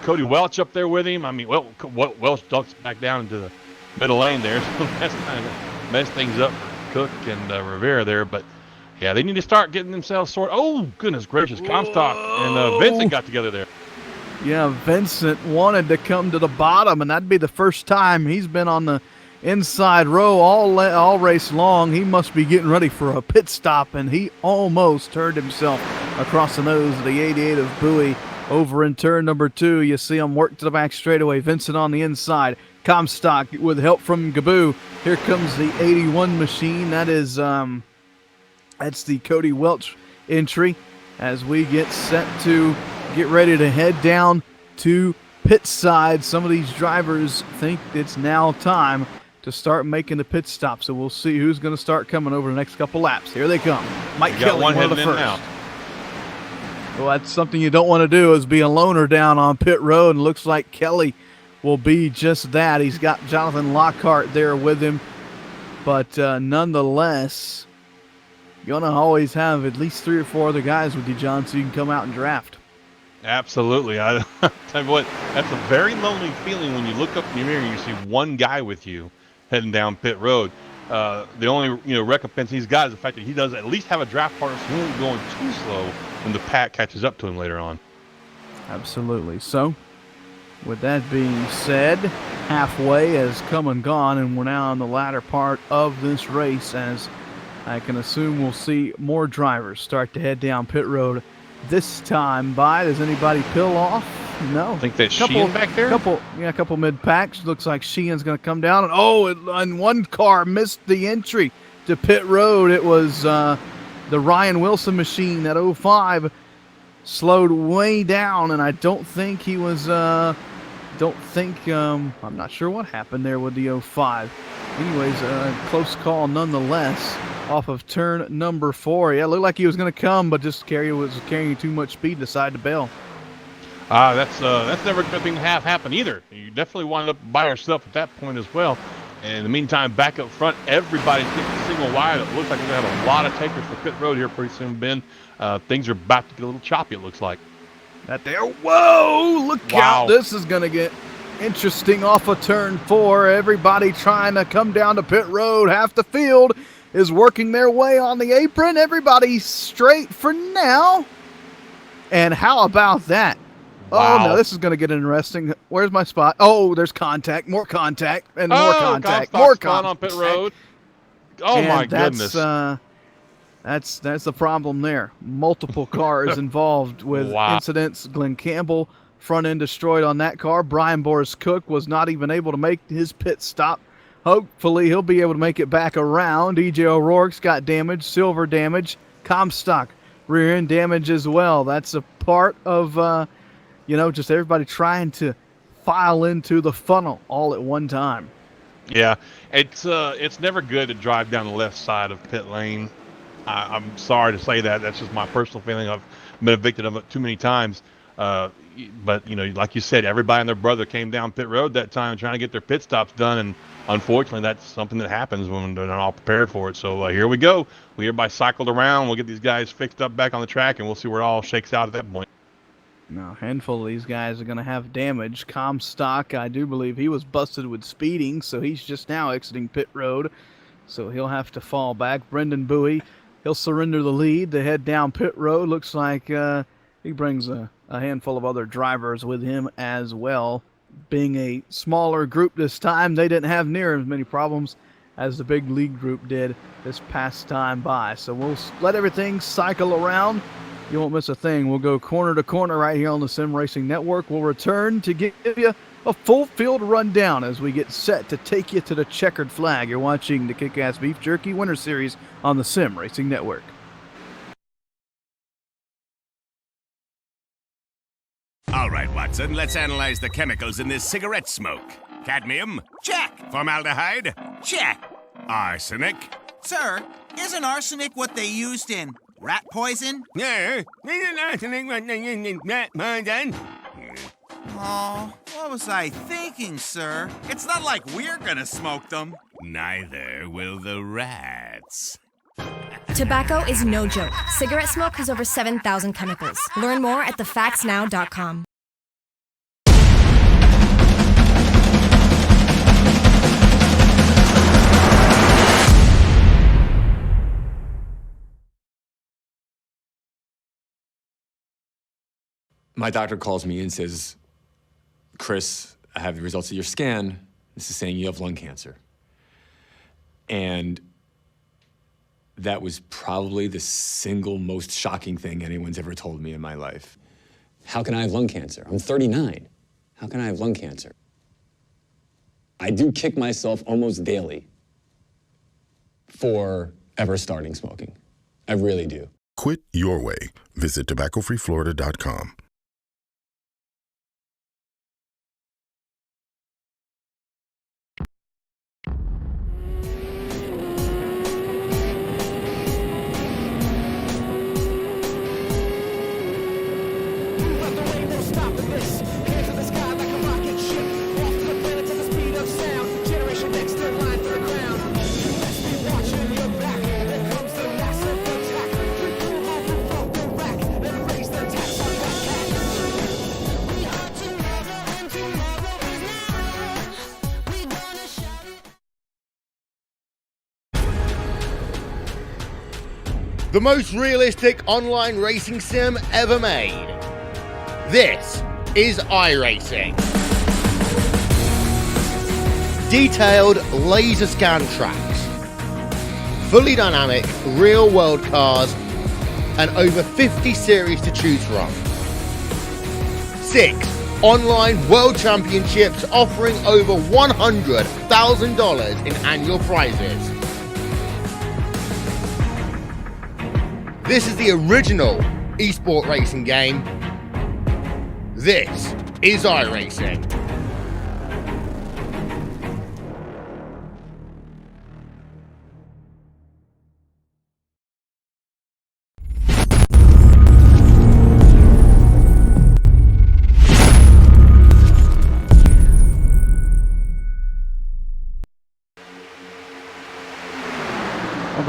B: Cody Welch up there with him. I mean, Welch ducks back down into the middle lane there, so that's kind of messed things up for Cook and Rivera there. But yeah, they need to start getting themselves sorted. Oh, goodness gracious, Comstock and Vincent got together there.
A: Yeah, Vincent wanted to come to the bottom, and that'd be the first time he's been on the inside row all race long. He must be getting ready for a pit stop, and he almost turned himself across the nose of the 88 of Bowie over in turn number 2. You see him work to the back straightaway. Vincent on the inside. Comstock with help from Gaboo. Here comes the 81 machine. That is that's the Cody Welch entry as we get set to get ready to head down to pit side. Some of these drivers think it's now time to start making the pit stop, so we'll see who's going to start coming over the next couple laps. Here they come. Mike Kelly, one of the first. Now. Well, that's something you don't want to do, is be a loner down on pit road, and looks like Kelly will be just that. He's got Jonathan Lockhart there with him, but nonetheless, you're going to always have at least 3 or 4 other guys with you, John, so you can come out and draft.
B: Absolutely. I tell you what, that's a very lonely feeling when you look up in your mirror and you see one guy with you heading down pit road. The only recompense he's got is the fact that he does at least have a draft partner, so he won't be going too slow when the pack catches up to him later on.
A: Absolutely. So, with that being said, halfway has come and gone, and we're now in the latter part of this race, as I can assume we'll see more drivers start to head down pit road this time by. Does anybody peel off? No.
B: I think that's Sheehan back there?
A: A couple mid-packs. Looks like Sheehan's going to come down. And one car missed the entry to pit road. It was the Ryan Wilson machine, that 05, slowed way down, and I don't think he was I'm not sure what happened there with the 05. Anyways, close call nonetheless off of turn number 4. Yeah, it looked like he was going to come, but just was carrying too much speed, decided to bail.
B: That's never a good thing to have happen either. You definitely wind up by yourself at that point as well. And in the meantime, back up front, everybody's getting single wide. It looks like we're going to have a lot of takers for pit road here pretty soon, Ben. Things are about to get a little choppy, it looks like.
A: That there. Whoa! Look
B: Wow.
A: out. This is going to get interesting off of turn 4. Everybody trying to come down to pit road. Half the field is working their way on the apron. Everybody straight for now. And how about that?
B: Wow.
A: Oh, no, this is going to get interesting. Where's my spot? Oh, there's contact, more contact, and more contact, more contact.
B: On pit road. Oh,
A: and
B: my goodness.
A: That's the problem there. Multiple cars involved with incidents. Glenn Campbell, front end destroyed on that car. Brian Boris Cook was not even able to make his pit stop. Hopefully, he'll be able to make it back around. EJ O'Rourke's got damage, silver damage, Comstock rear end damage as well. That's a part of just everybody trying to file into the funnel all at one time.
B: Yeah, it's never good to drive down the left side of pit lane. I'm sorry to say that. That's just my personal feeling. I've been a victim of it too many times. But, like you said, everybody and their brother came down pit road that time trying to get their pit stops done. And unfortunately, that's something that happens when they're not all prepared for it. So here we go. Everybody cycled around. We'll get these guys fixed up back on the track, and we'll see where it all shakes out at that point.
A: Now, a handful of these guys are going to have damage. Comstock, I do believe he was busted with speeding, so he's just now exiting pit road. So he'll have to fall back. Brendan Bowie, he'll surrender the lead to head down pit road. Looks like he brings a handful of other drivers with him as well. Being a smaller group this time, they didn't have near as many problems as the big league group did this past time by. So we'll let everything cycle around. You won't miss a thing. We'll go corner to corner right here on the Sim Racing Network. We'll return to give you a full field rundown as we get set to take you to the checkered flag. You're watching the Kickass Beef Jerky Winter Series on the Sim Racing Network.
D: All right, Watson, let's analyze the chemicals in this cigarette smoke. Cadmium?
E: Check.
D: Formaldehyde?
E: Check.
D: Arsenic?
E: Sir, isn't arsenic what they used in rat poison?
D: Yeah, isn't arsenic what they used in rat poison?
E: Oh, what was I thinking, sir? It's not like we're gonna smoke them.
D: Neither will the rats.
F: Tobacco is no joke. Cigarette smoke has over 7,000 chemicals. Learn more at thefactsnow.com.
H: My doctor calls me and says, Chris, I have the results of your scan. This is saying you have lung cancer. And that was probably the single most shocking thing anyone's ever told me in my life.
I: How can I have lung cancer? I'm 39. How can I have lung cancer? I do kick myself almost daily for ever starting smoking. I really do.
J: Quit your way. Visit tobaccofreeflorida.com.
G: The most realistic online racing sim ever made. This is iRacing. Detailed laser scan tracks, fully dynamic real world cars, and over 50 series to choose from. 6 online world championships offering over $100,000 in annual prizes. This is the original esport racing game. This is iRacing.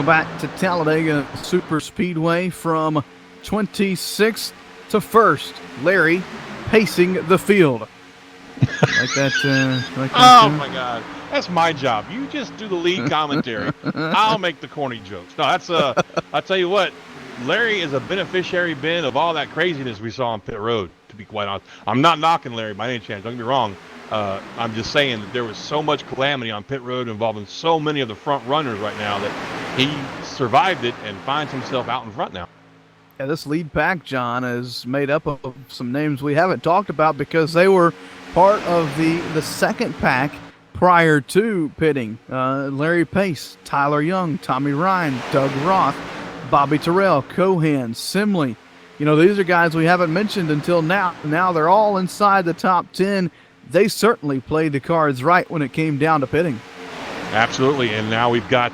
A: back to Talladega Super Speedway from 26th to 1st. Larry pacing the field. Like that.
B: Oh my God, that's my job. You just do the lead commentary. I'll make the corny jokes. No, that's I'll tell you what, Larry is a beneficiary, Ben, of all that craziness we saw on pit road. To be quite honest, I'm not knocking Larry by any chance. Don't get me wrong. I'm just saying that there was so much calamity on pit road involving so many of the front runners right now that he survived it and finds himself out in front now.
A: Yeah, this lead pack, John, is made up of some names we haven't talked about because they were part of the second pack prior to pitting. Larry Pace, Tyler Young, Tommy Ryan, Doug Roth, Bobby Terrell, Cohan, Simley. You know, these are guys we haven't mentioned until now. Now they're all inside the top 10. They certainly played the cards right when it came down to pitting.
B: Absolutely, and now we've got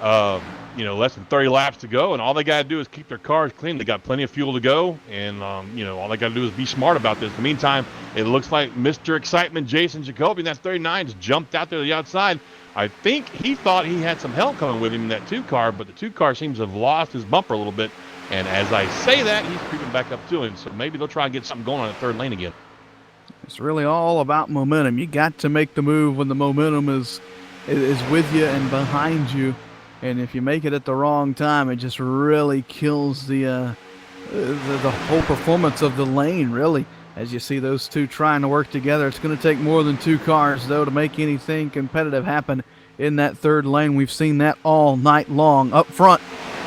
B: less than 30 laps to go, and all they got to do is keep their cars clean. They got plenty of fuel to go, and all they got to do is be smart about this. In the meantime, it looks like Mr. Excitement Jason Jacoby, that's 39, just jumped out there to the outside. I think he thought he had some help coming with him in that 2-car, but the 2-car seems to have lost his bumper a little bit, and as I say that, he's creeping back up to him, so maybe they'll try and get something going on the third lane again.
A: It's really all about momentum. You got to make the move when the momentum is with you and behind you. And if you make it at the wrong time, it just really kills the whole performance of the lane, really. As you see those two trying to work together, it's going to take more than 2 cars, though, to make anything competitive happen in that third lane. We've seen that all night long. Up front,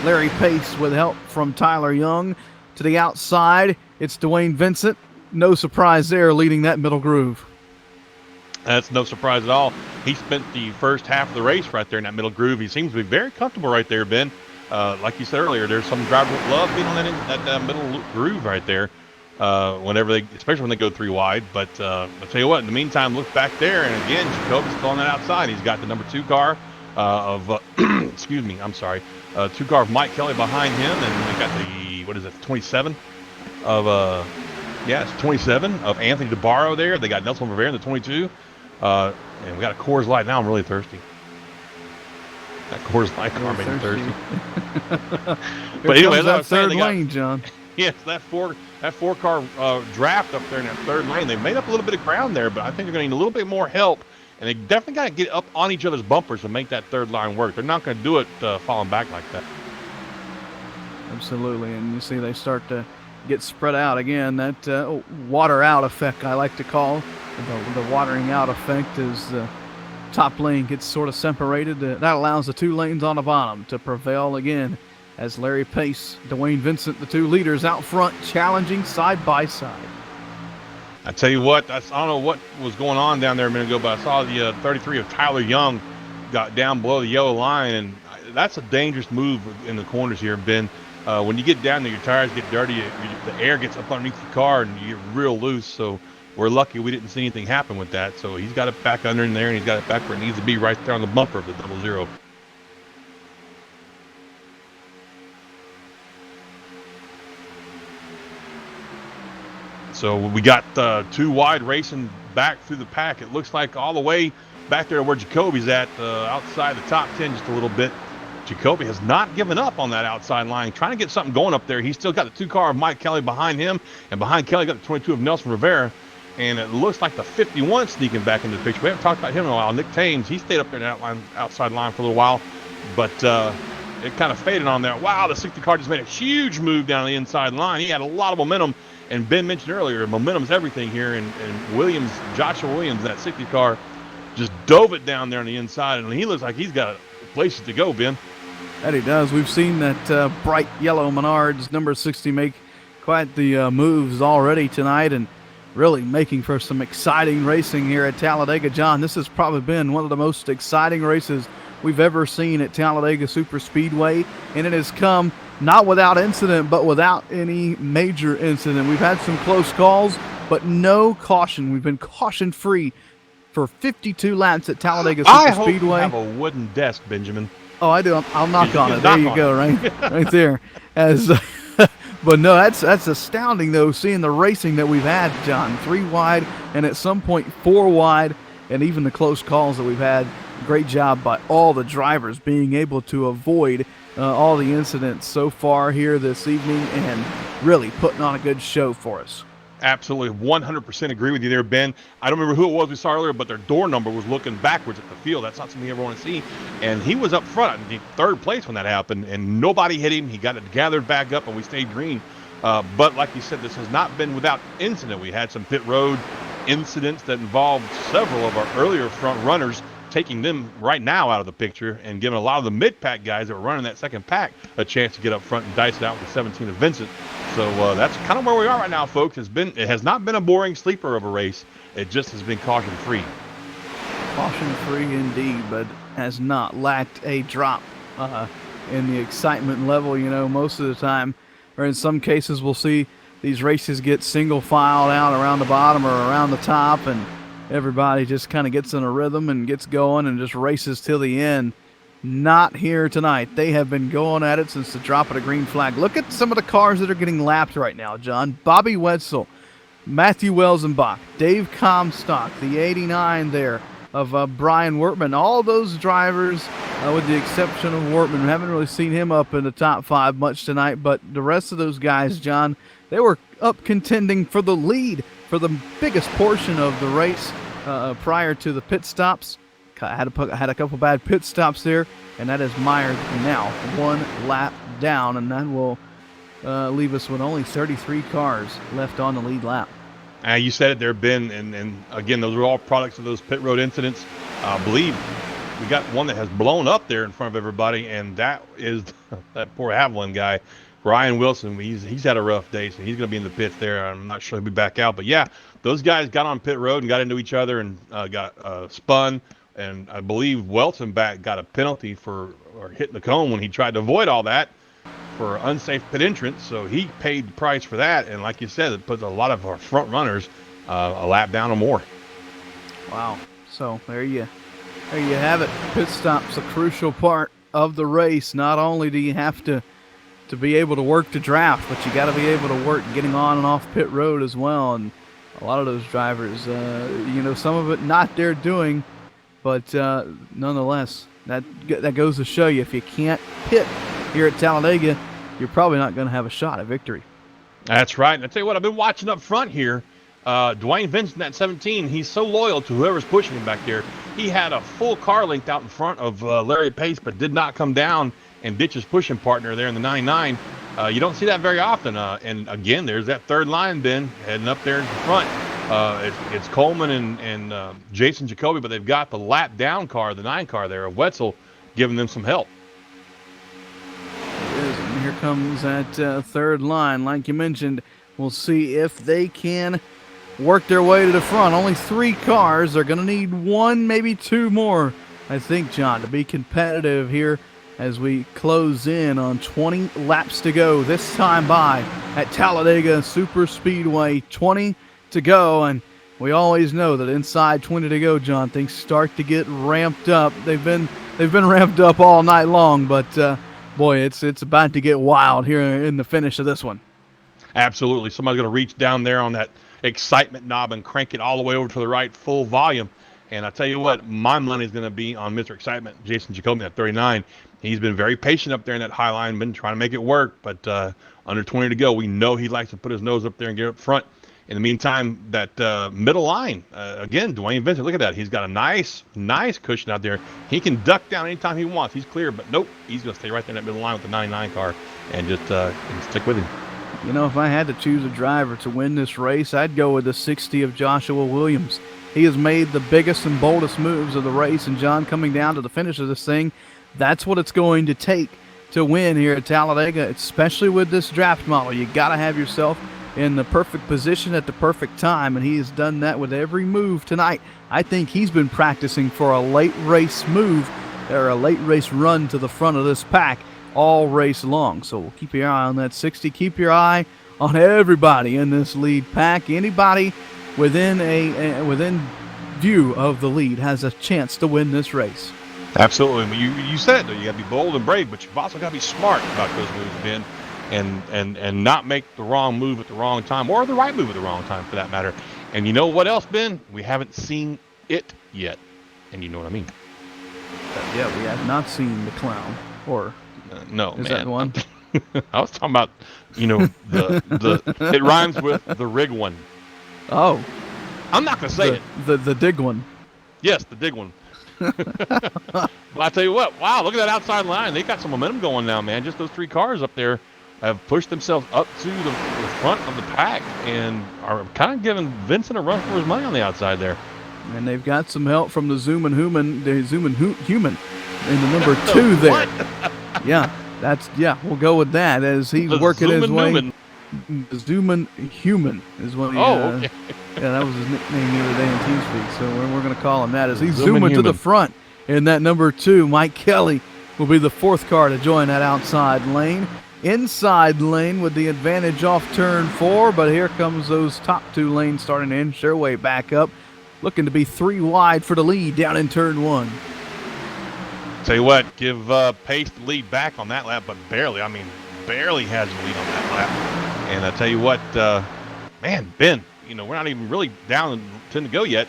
A: Larry Pace with help from Tyler Young. To the outside, it's Dwayne Vincent. No surprise there, leading that middle groove.
B: That's no surprise at all. He spent the first half of the race right there in that middle groove. He seems to be very comfortable right there, Ben. Like you said earlier, there's some drivers that love being on that middle groove right there. Especially when they go 3 wide. But I'll tell you what, in the meantime, look back there, and again, Jacoby's still on that outside. He's got the number 2 car excuse me, I'm sorry, 2 car of Mike Kelly behind him, and we got the 27 of it's 27 of Anthony DeBarro there. They got Nelson Rivera in the 22. And we got a Coors Light. Now I'm really thirsty. That Coors Light car made me thirsty. But anyway, as I was saying,
A: third lane, John.
B: Yes, that four car draft up there in that third lane. They made up a little bit of ground there, but I think they're going to need a little bit more help. And they definitely got to get up on each other's bumpers to make that third line work. They're not going to do it falling back like that.
A: Absolutely, and you see they start to get spread out again. That water out effect, I like to call the watering out effect, as the top lane gets sort of separated. That allows the 2 lanes on the bottom to prevail again, as Larry Pace, Dwayne Vincent, the 2 leaders out front, challenging side by side.
B: I tell you what, I don't know what was going on down there a minute ago, but I saw the 33 of Tyler Young got down below the yellow line, and that's a dangerous move in the corners here, Ben. When you get down there, your tires get dirty, the air gets up underneath the car, and you get real loose. So we're lucky we didn't see anything happen with that. So he's got it back under in there, and he's got it back where it needs to be, right there on the bumper of the 00. So we got 2 wide racing back through the pack. It looks like all the way back there where Jacoby's at, outside the top 10 just a little bit. Jacoby has not given up on that outside line, trying to get something going up there. He's still got the 2 car of Mike Kelly behind him, and behind Kelly got the 22 of Nelson Rivera, and it looks like the 51 sneaking back into the picture. We haven't talked about him in a while. Nick Thames, he stayed up there in that outside line for a little while, but it kind of faded on there. Wow, the 60 car just made a huge move down the inside line. He had a lot of momentum, and Ben mentioned earlier, momentum's everything here, and Joshua Williams, that 60 car, just dove it down there on the inside, and he looks like he's got places to go, Ben.
A: That he does. We've seen that bright yellow Menards number 60 make quite the moves already tonight, and really making for some exciting racing here at Talladega. John, this has probably been one of the most exciting races we've ever seen at Talladega Super Speedway, and it has come not without incident, but without any major incident. We've had some close calls, but no caution. We've been caution-free for 52 laps at Talladega Super Speedway.
B: I hope you have a wooden desk, Benjamin.
A: Oh, I do. I'll knock on it. There you go, right there. But no, that's astounding, though, seeing the racing that we've had, John. 3 wide, and at some point 4 wide, and even the close calls that we've had. great job by all the drivers being able to avoid all the incidents so far here this evening and really putting on a good show for us.
B: Absolutely, 100% agree with you there, Ben. I don't remember who it was we saw earlier, but their door number was looking backwards at the field. That's not something you ever want to see. And he was up front in third place when that happened, and nobody hit him. He got it gathered back up, and we stayed green. But like you said, this has not been without incident. We had some pit road incidents that involved several of our earlier front runners, taking them right now out of the picture and giving a lot of the mid-pack guys that were running that second pack a chance to get up front and dice it out with the 17 of Vincent. So that's kind of where we are right now, folks. It has not been a boring sleeper of a race. It just has been caution-free.
A: Caution-free indeed, but has not lacked a drop in the excitement level. You know, most of the time, or in some cases, we'll see these races get single-filed out around the bottom or around the top, and everybody just kind of gets in a rhythm and gets going and just races till the end. Not here tonight. They have been going at it since the drop of the green flag. Look at some of the cars that are getting lapped right now, John. Bobby Wetzel, Matthew Welzenbach, Dave Comstock, the 89 there of Brian Wortman. All those drivers, with the exception of Wortman, we haven't really seen him up in the top 5 much tonight, but the rest of those guys, John, they were up contending for the lead for the biggest portion of the race prior to the pit stops. Had a couple bad pit stops there, and that has mired now 1 lap down, and that will leave us with only 33 cars left on the lead lap.
B: You said it there, Ben, and again, those are all products of those pit road incidents. I believe we got one that has blown up there in front of everybody, and that is that poor Haviland guy, Ryan Wilson. He's had a rough day, so he's going to be in the pits there. I'm not sure he'll be back out, but yeah, those guys got on pit road and got into each other and got spun. And I believe Welzenbach got a penalty for hitting the cone when he tried to avoid all that for unsafe pit entrance. So he paid the price for that. And like you said, it puts a lot of our front runners a lap down or more.
A: Wow. So there you have it. Pit stop's a crucial part of the race. Not only do you have to be able to work the draft, but you got to be able to work getting on and off pit road as well. And a lot of those drivers, some of it not their doing. But nonetheless, that goes to show you if you can't pit here at Talladega, you're probably not going to have a shot at victory.
B: That's right. And I tell you what, I've been watching up front here. Dwayne Vincent at 17, he's so loyal to whoever's pushing him back there. He had a full car length out in front of Larry Pace, but did not come down and ditch his pushing partner there in the 99. You don't see that very often. And again, there's that third line, Ben, heading up there in the front. It's Coleman and Jason Jacoby, but they've got the lap down car, the 9 car there of Wetzel, giving them some help.
A: It is, and here comes that third line. Like you mentioned, we'll see if they can work their way to the front. Only 3 cars. They're going to need 1, maybe 2 more, I think, John, to be competitive here as we close in on 20 laps to go. This time by at Talladega Super Speedway, 20 to go, and we always know that inside 20 to go, John, things start to get ramped up. They've been ramped up all night long, but boy, it's about to get wild here in the finish of this one.
B: Absolutely. Somebody's going to reach down there on that excitement knob and crank it all the way over to the right, full volume. And I tell you what, my money is going to be on Mr. Excitement, Jason Jacoby at 39. He's been very patient up there in that high line, been trying to make it work, but under 20 to go, we know he likes to put his nose up there and get up front. In the meantime, that middle line, again, Dwayne Vincent, look at that. He's got a nice cushion out there. He can duck down anytime he wants. He's clear, but nope, he's going to stay right there in that middle line with the 99 car and just stick with him.
A: You know, if I had to choose a driver to win this race, I'd go with the 60 of Joshua Williams. He has made the biggest and boldest moves of the race, and John, coming down to the finish of this thing, that's what it's going to take to win here at Talladega, especially with this draft model. You got to have yourself in the perfect position at the perfect time, and he has done that with every move tonight. I think he's been practicing for a late race move or a late race run to the front of this pack all race long. So we'll keep your eye on that 60. Keep your eye on everybody in this lead pack. Anybody within within view of the lead has a chance to win this race.
B: Absolutely. You said it, though. You got to be bold and brave, but you've also got to be smart about those moves, Ben. And not make the wrong move at the wrong time, or the right move at the wrong time, for that matter. And you know what else, Ben? We haven't seen it yet. And you know what I mean.
A: Yeah, we have not seen the clown. Or
B: no,
A: is
B: man.
A: that the one?
B: I was talking about, the it rhymes with the rig one.
A: Oh,
B: I'm not gonna say it.
A: The dig one.
B: Yes, the dig one. Well, I tell you what, wow, look at that outside line. They got some momentum going now, man. Just those 3 cars up there have pushed themselves up to the front of the pack and are kind of giving Vincent a run for his money on the outside there.
A: And they've got some help from the Zoomin' Human in the number 2 there. We'll go with that as he's working his way. Zoomin' Human is what he.
B: Okay.
A: Yeah, that was his nickname the other day in TeamSpeak, so we're going to call him that as he's
B: Zoomin'
A: zooming to the
B: Human.
A: front. In that number 2, Mike Kelly will be the 4th car to join that outside lane. Inside lane with the advantage off turn 4, but here comes those top 2 lanes starting to inch their way back up, looking to be 3 wide for the lead down in turn 1.
B: Tell you what, give Pace the lead back on that lap, but barely. I mean, barely has the lead on that lap. And I tell you what, man, Ben, we're not even really down 10 to go yet,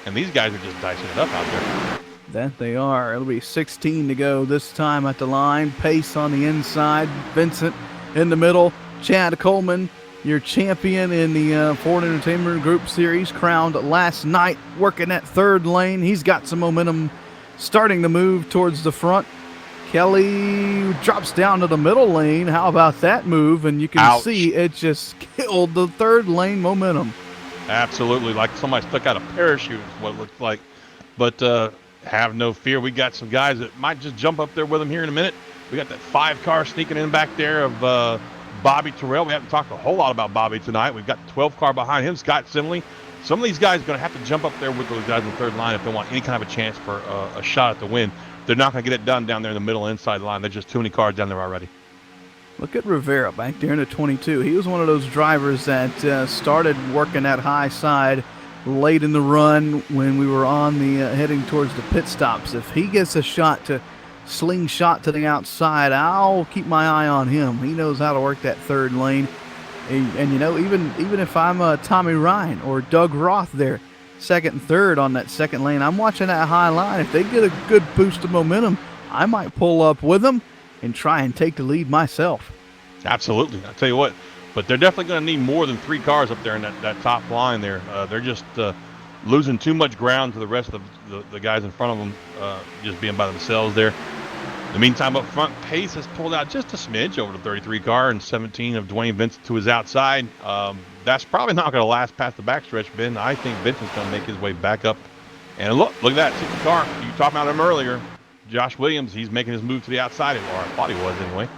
B: and these guys are just dicing it up out there.
A: That they are. It'll be 16 to go this time at the line. Pace on the inside. Vincent in the middle. Chad Coleman, your champion in the Ford Entertainment Group Series, crowned last night, working that 3rd lane. He's got some momentum starting to move towards the front. Kelly drops down to the middle lane. How about that move? And you can see it just killed the 3rd lane momentum.
B: Absolutely. Like somebody stuck out a parachute is what it looked like. But have no fear. We got some guys that might just jump up there with him here in a minute. We got that 5 car sneaking in back there of Bobby Terrell. We haven't talked a whole lot about Bobby tonight. We've got the 12 car behind him, Scott Simley. Some of these guys are going to have to jump up there with those guys in the 3rd line if they want any kind of a chance for a shot at the win. They're not going to get it done down there in the middle inside line. There's just too many cars down there already.
A: Look at Rivera back there in the 22. He was one of those drivers that started working that high side late in the run when we were on the heading towards the pit stops. If he gets a shot to slingshot to the outside, I'll keep my eye on him. He knows how to work that 3rd lane. And even if I'm Tommy Ryan or Doug Roth there, 2nd and 3rd on that 2nd lane, I'm watching that high line. If they get a good boost of momentum, I might pull up with them and try and take the lead myself.
B: Absolutely. I'll tell you what, but they're definitely going to need more than 3 cars up there in that top line there. They're just losing too much ground to the rest of the guys in front of them, just being by themselves there. In the meantime, up front, Pace has pulled out just a smidge over the 33 car and 17 of Dwayne Vincent to his outside. That's probably not going to last past the backstretch, Ben. I think Vincent's going to make his way back up. And look at that 60 car. You talked about him earlier. Josh Williams, he's making his move to the outside, or I thought he was anyway.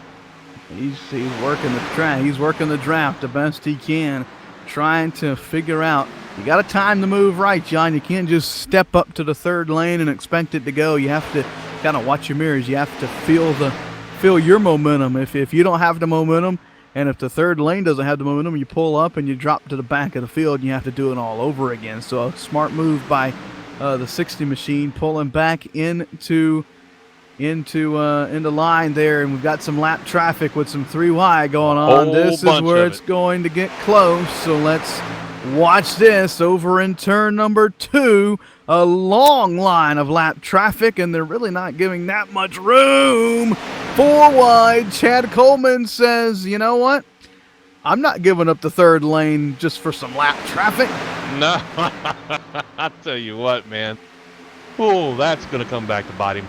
A: He's working the track. He's working the draft the best he can, trying to figure out. You got to time the move right, John. You can't just step up to the 3rd lane and expect it to go. You have to kind of watch your mirrors. You have to feel your momentum. If you don't have the momentum, and if the 3rd lane doesn't have the momentum, you pull up and you drop to the back of the field, and you have to do it all over again. So a smart move by the 60 machine, pulling back into line there, and we've got some lap traffic with some 3 wide going on. This is where it's going to get close. So let's watch this over in turn number 2. A long line of lap traffic, and they're really not giving that much room. 4 wide. Chad Coleman says, you know what? I'm not giving up the 3rd lane just for some lap traffic.
B: No. I'll tell you what, man. Oh, that's going to come back to bite him.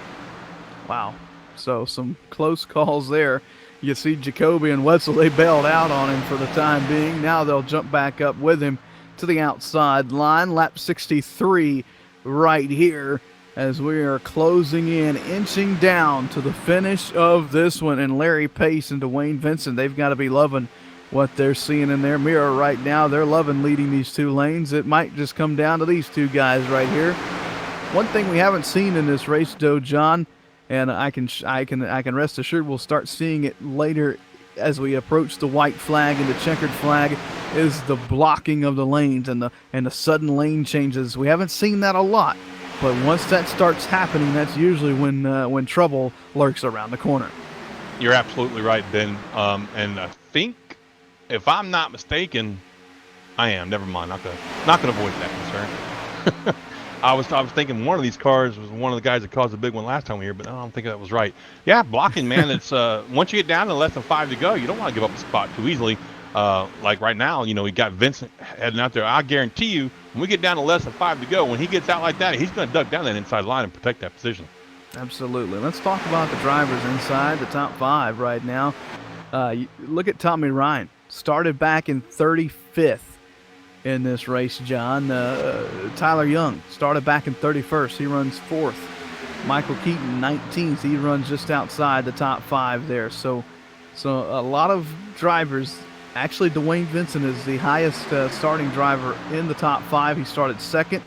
A: Wow. So some close calls there. You see Jacoby and Wetzel, they bailed out on him for the time being. Now they'll jump back up with him to the outside line. Lap 63 right here as we are closing in, inching down to the finish of this one. And Larry Pace and Dwayne Vincent, they've got to be loving what they're seeing in their mirror right now. They're loving leading these 2 lanes. It might just come down to these 2 guys right here. One thing we haven't seen in this race, though, John, and I can rest assured we'll start seeing it later as we approach the white flag and the checkered flag, is the blocking of the lanes and the sudden lane changes. We haven't seen that a lot, but once that starts happening, that's usually when trouble lurks around the corner.
B: You're absolutely right, Ben. And I think, if I'm not mistaken, I am. Never mind. Not gonna voice that concern. I was thinking one of these cars was one of the guys that caused the big one last time we were here, but I don't think that was right. Yeah, blocking, man. It's once you get down to less than 5 to go, you don't want to give up a spot too easily. Like right now, you know, we got Vincent heading out there. I guarantee you, when we get down to less than 5 to go, when he gets out like that, he's going to duck down that inside line and protect that position.
A: Absolutely. Let's talk about the drivers inside the top 5 right now. Look at Tommy Ryan. Started back in 35th in this race, John. Tyler Young started back in 31st. He runs 4th. Michael Keaton, 19th. He runs just outside the top 5 there. So a lot of drivers. Actually, Dwayne Vincent is the highest starting driver in the top 5. He started 2nd.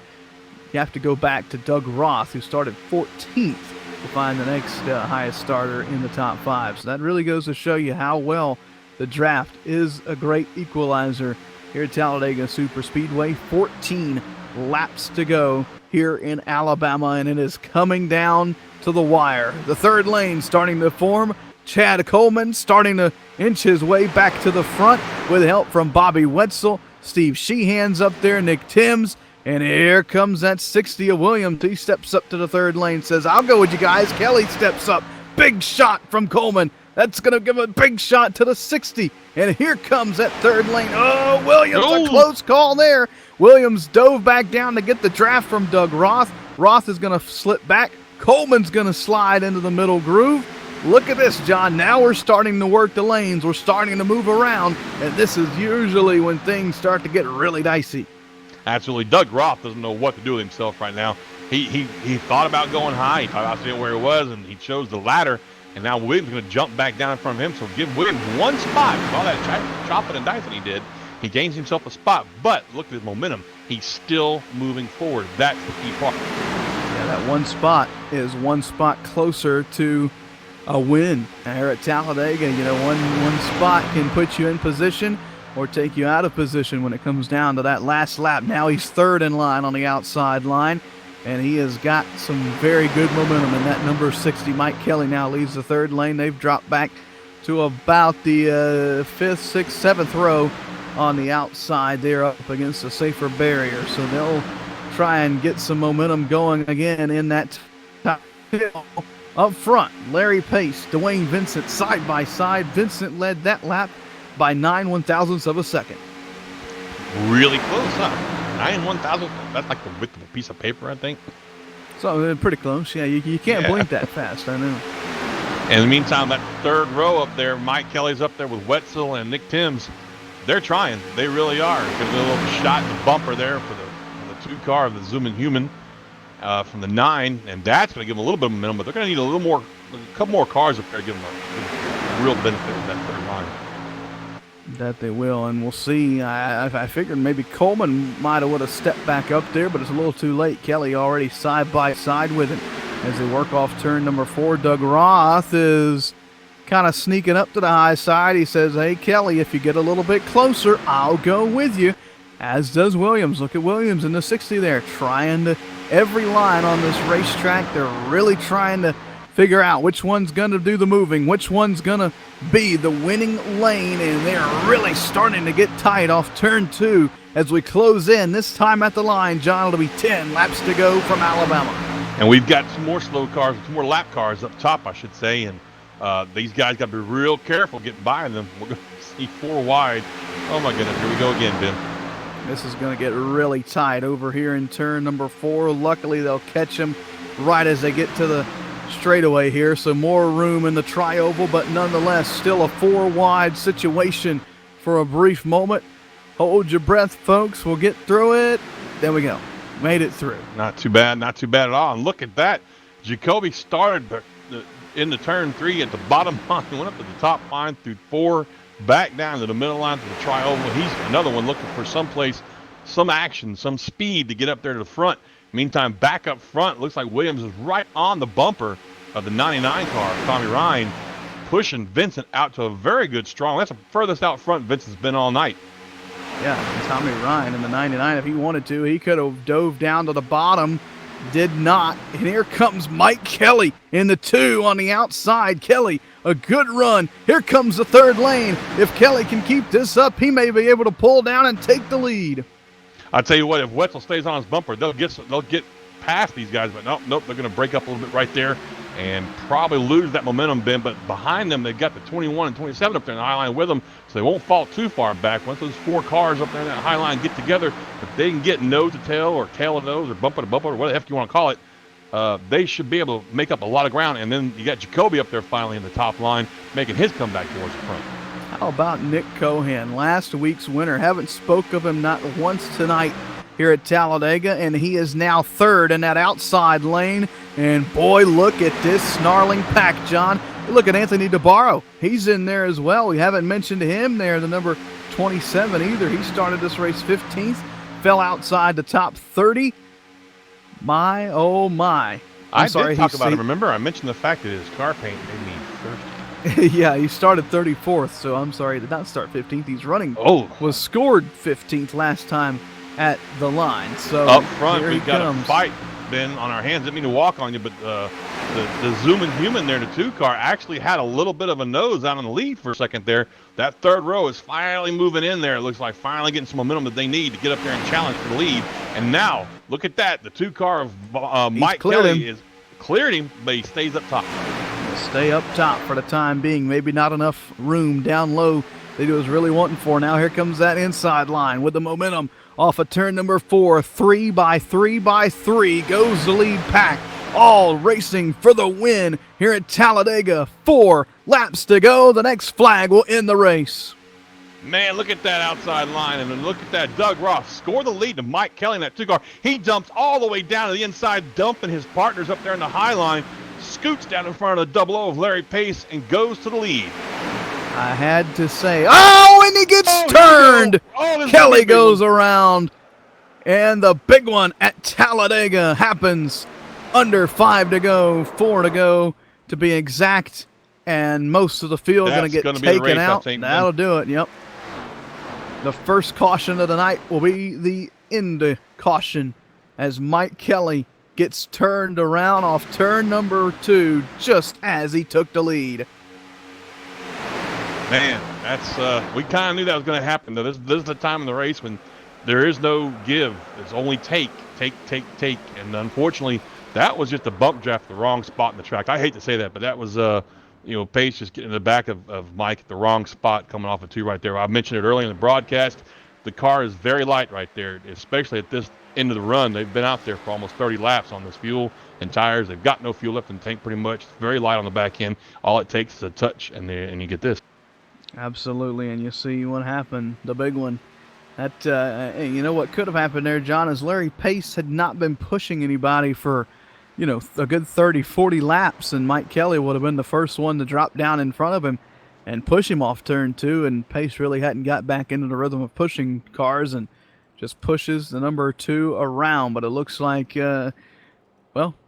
A: You have to go back to Doug Roth, who started 14th, to find the next highest starter in the top 5. So that really goes to show you how well the draft is a great equalizer here at Talladega Superspeedway. 14 laps to go here in Alabama, and it is coming down to the wire. The third lane starting to form. Chad Coleman starting to inch his way back to the front with help from Bobby Wetzel. Steve Sheehan's up there, Nick Timms, and here comes that 60 of Williams. He steps up to the third lane, says, I'll go with you guys. Kelly steps up. Big shot from Coleman. That's going to give a big shot to the 60. And here comes that third lane. Oh, Williams, a close call there. Williams dove back down to get the draft from Doug Roth. Roth is going to slip back. Coleman's going to slide into the middle groove. Look at this, John. Now we're starting to work the lanes. We're starting to move around. And this is usually when things start to get really dicey.
B: Absolutely. Doug Roth doesn't know what to do with himself right now. He thought about going high. He thought about seeing where he was, and he chose the ladder. And now Williams is going to jump back down in front of him. So give Williams one spot. With all that chopping and dicing he did, he gains himself a spot. But look at his momentum. He's still moving forward. That's the key part.
A: Yeah, that one spot is one spot closer to a win here at Talladega. You know, one spot can put you in position or take you out of position when it comes down to that last lap. Now he's third in line on the outside line, and he has got some very good momentum. And that number 60, Mike Kelly, now leads the third lane. They've dropped back to about the 5th, 6th, 7th row on the outside. They're up against a safer barrier, so they'll try and get some momentum going again in that top hill. Up front, Larry Pace, Dwayne Vincent side by side. Vincent led that lap by 9 1/1000ths of a second.
B: Really close, huh? 9 1/1000. That's like the width of a piece of paper, I think.
A: So pretty close. Yeah, you can't blink that fast, I know.
B: In the meantime, that third row up there, Mike Kelly's up there with Wetzel and Nick Timms. They're trying. They really are. Give a little shot in the bumper there for the 2 car of the Zooming Human from the 9, and that's going to give them a little bit of momentum, but they're going to need a couple more cars up there to give them a real benefit of that third line.
A: That they will, and we'll see. I figured maybe Coleman would have stepped back up there, but it's a little too late. Kelly already side by side with him as they work off turn number 4. Doug Roth is kind of sneaking up to the high side. He says, hey, Kelly, if you get a little bit closer, I'll go with you, as does Williams. Look at Williams in the 60 there, trying to every line on this racetrack. They're really trying to figure out which one's going to do the moving, which one's going to be the winning lane, and they're really starting to get tight off turn 2 as we close in. This time at the line, John, it'll be 10 laps to go from Alabama.
B: And we've got some more slow cars, some more lap cars up top, I should say, and these guys got to be real careful getting by them. We're going to see 4 wide. Oh, my goodness. Here we go again, Ben.
A: This is going to get really tight over here in turn number 4. Luckily, they'll catch him right as they get to the straightaway here, so more room in the tri-oval, but nonetheless still a 4-wide situation for a brief moment. Hold your breath, folks. We'll get through it. There we go. Made it through.
B: Not too bad at all. And look at that. Jacoby started in the turn 3 at the bottom line, went up to the top line through 4, back down to the middle line to the tri-oval. He's another one looking for someplace, some action, some speed to get up there to the front. Meantime, back up front, looks like Williams is right on the bumper of the 99 car, Tommy Ryan, pushing Vincent out to a very good strong. That's the furthest out front Vincent's been all night.
A: Yeah, and Tommy Ryan in the 99, if he wanted to, he could have dove down to the bottom, did not. And here comes Mike Kelly in the 2 on the outside. Kelly, a good run. Here comes the third lane. If Kelly can keep this up, he may be able to pull down and take the lead.
B: I'll tell you what, if Wetzel stays on his bumper, they'll get past these guys, but nope, they're going to break up a little bit right there and probably lose that momentum, Ben. But behind them, they've got the 21 and 27 up there in the high line with them, so they won't fall too far back. Once those 4 cars up there in that high line get together, if they can get nose to tail or tail to nose or bumper to bumper or whatever the heck you want to call it, they should be able to make up a lot of ground. And then you got Jacoby up there finally in the top line, making his comeback towards the front.
A: How about Nick Cohan, last week's winner? Haven't spoke of him not once tonight here at Talladega, and he is now third in that outside lane. And boy, look at this snarling pack, John. Look at Anthony DeBarro. He's in there as well. We haven't mentioned him there, the number 27 either. He started this race 15th, fell outside the top 30. My, oh my.
B: I did talk about him. Remember, I mentioned the fact that his car paint made me thirsty.
A: Yeah, he started 34th, so I'm sorry, he did not start 15th. He's running. Was scored 15th last time at the line. So
B: up front, we've got a fight, Ben, on our hands. Didn't mean to walk on you, but the zooming human there, the 2 car, actually had a little bit of a nose out on the lead for a second there. That 3rd row is finally moving in there. It looks like finally getting some momentum that they need to get up there and challenge for the lead. And now, look at that. The 2 car of Mike Kelly is cleared him, but he stays up top.
A: Stay up top for the time being. Maybe not enough room down low that he was really wanting for. Now here comes that inside line with the momentum off of turn number 4. 3 by 3 by 3 goes the lead pack. All racing for the win here at Talladega. 4 laps to go. The next flag will end the race.
B: Man, look at that outside line, and then look at that. Doug Ross score the lead to Mike Kelly in that 2 car. He dumps all the way down to the inside, dumping his partners up there in the high line, scoots down in front of the 00 of Larry Pace, and goes to the lead.
A: I had to say, and he gets turned. Kelly goes around, and the big one at Talladega happens. Under 5 to go, 4 to go to be exact, and most of the field going to get taken out. That'll do it, yep. The first caution of the night will be the end caution as Mike Kelly gets turned around off turn number 2 just as he took the lead.
B: Man, that's we kind of knew that was going to happen, though. This is the time in the race when there is no give. It's only take. And unfortunately, that was just a bump draft, the wrong spot in the track. I hate to say that, but that was, Pace just getting in the back of Mike at the wrong spot coming off of 2 right there. I mentioned it earlier in the broadcast. The car is very light right there, especially at this end of the run. They've been out there for almost 30 laps on this fuel and tires. They've got no fuel left in the tank pretty much. It's very light on the back end. All it takes is a touch, and you get this.
A: Absolutely, and you see what happened, the big one. That you know what could have happened there, John, is Larry Pace had not been pushing anybody for, a good 30, 40 laps, and Mike Kelly would have been the first one to drop down in front of him and push him off turn 2, and Pace really hadn't got back into the rhythm of pushing cars and just pushes the number 2 around, but it looks like,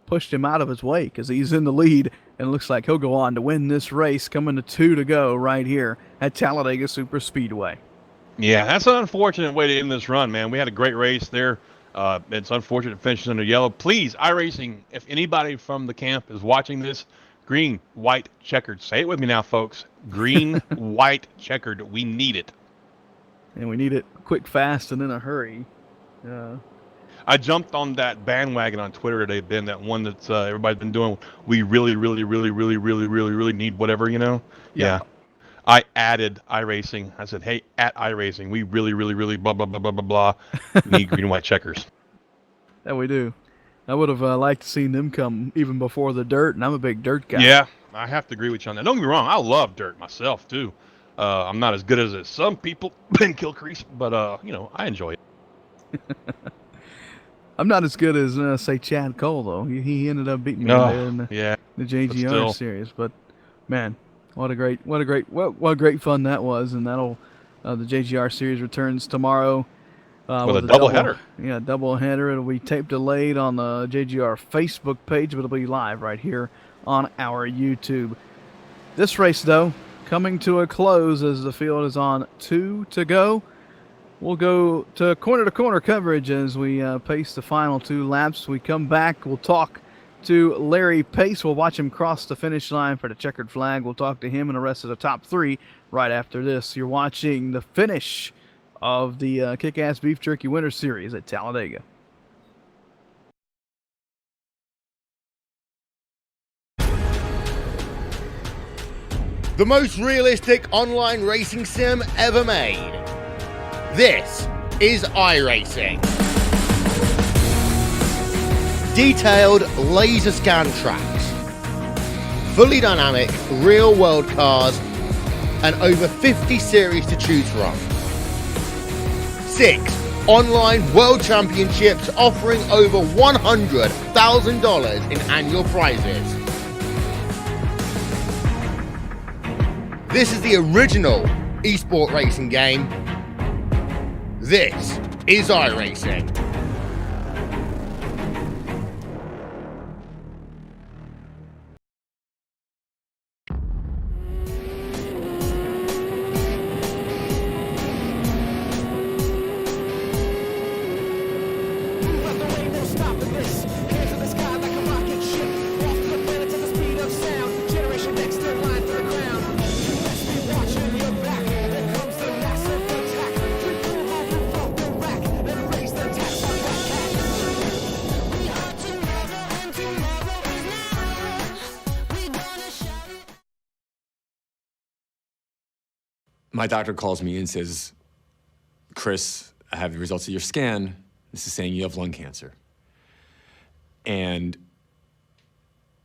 A: pushed him out of his way because he's in the lead, and it looks like he'll go on to win this race, coming to 2 to go right here at Talladega Superspeedway.
B: Yeah, that's an unfortunate way to end this run, man. We had a great race there. It's unfortunate finishes under yellow. Please, iRacing, if anybody from the camp is watching this, green, white, checkered. Say it with me now, folks. Green, white, checkered. We need it.
A: And we need it quick, fast, and in a hurry.
B: I jumped on that bandwagon on Twitter today, Ben, that one that's everybody's been doing. We really need whatever, Yeah. I added iRacing. I said, hey, at iRacing, we really blah, blah, blah, blah, blah, blah. Need green and white checkers.
A: That we do. I would have liked to see them come even before the dirt, and I'm a big dirt guy.
B: Yeah, I have to agree with you on that. Don't get me wrong. I love dirt myself, too. I'm not as good as some people in Kilcrease, but, I enjoy it.
A: I'm not as good as, say, Chad Cole, though. He ended up beating me in the JGR series. But, man, what a great fun that was. And that'll the JGR series returns tomorrow.
B: With a doubleheader.
A: Yeah, doubleheader. It'll be tape delayed on the JGR Facebook page, but it'll be live right here on our YouTube. This race, though, coming to a close as the field is on 2 to go. We'll go to corner coverage as we pace the final 2 laps. We come back. We'll talk to Larry Pace. We'll watch him cross the finish line for the checkered flag. We'll talk to him and the rest of the top 3 right after this. You're watching the finish of the Kickass Beef Jerky Winter Series at Talladega.
G: The most realistic online racing sim ever made. This is iRacing. Detailed laser scan tracks, fully dynamic real world cars, and over 50 series to choose from. 6 online world championships offering over $100,000 in annual prizes. This is the original esport racing game. This is iRacing.
H: My doctor calls me and says, Chris, I have the results of your scan. This is saying you have lung cancer. And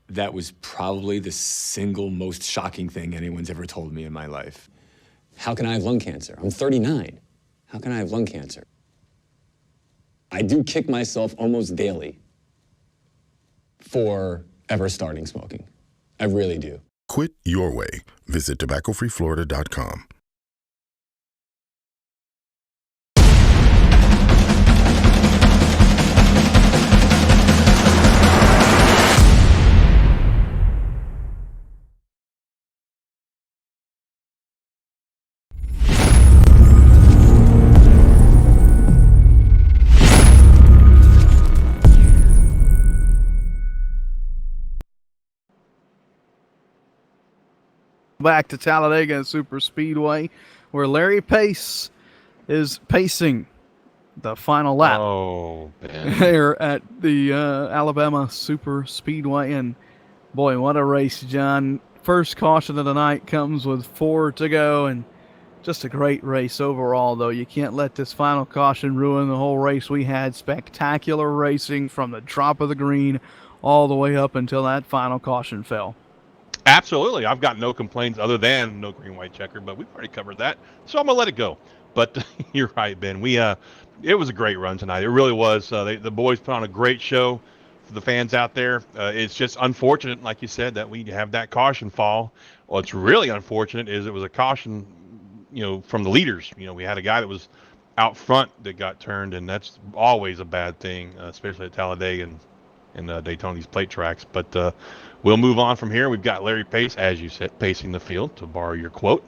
H: that was probably the single most shocking thing anyone's ever told me in my life.
I: How can I have lung cancer? I'm 39. How can I have lung cancer? I do kick myself almost daily for ever starting smoking. I really do.
J: Quit your way. Visit tobaccofreeflorida.com.
A: Back to Talladega Super Speedway, where Larry Pace is pacing the final lap.
B: Oh, man.
A: Here at the Alabama Super Speedway. And boy, what a race, John. First caution of the night comes with 4 to go, and just a great race overall, though. You can't let this final caution ruin the whole race. We had spectacular racing from the drop of the green all the way up until that final caution fell.
B: Absolutely. I've got no complaints other than no green, white checker, but we've already covered that, so I'm going to let it go. But you're right, Ben. It was a great run tonight. It really was. The boys put on a great show for the fans out there. It's just unfortunate, like you said, that we have that caution fall. What's really unfortunate is it was a caution, from the leaders. We had a guy that was out front that got turned, and that's always a bad thing, especially at Talladega and Daytona, these plate tracks. But we'll move on from here. We've got Larry Pace, as you said, pacing the field, to borrow your quote.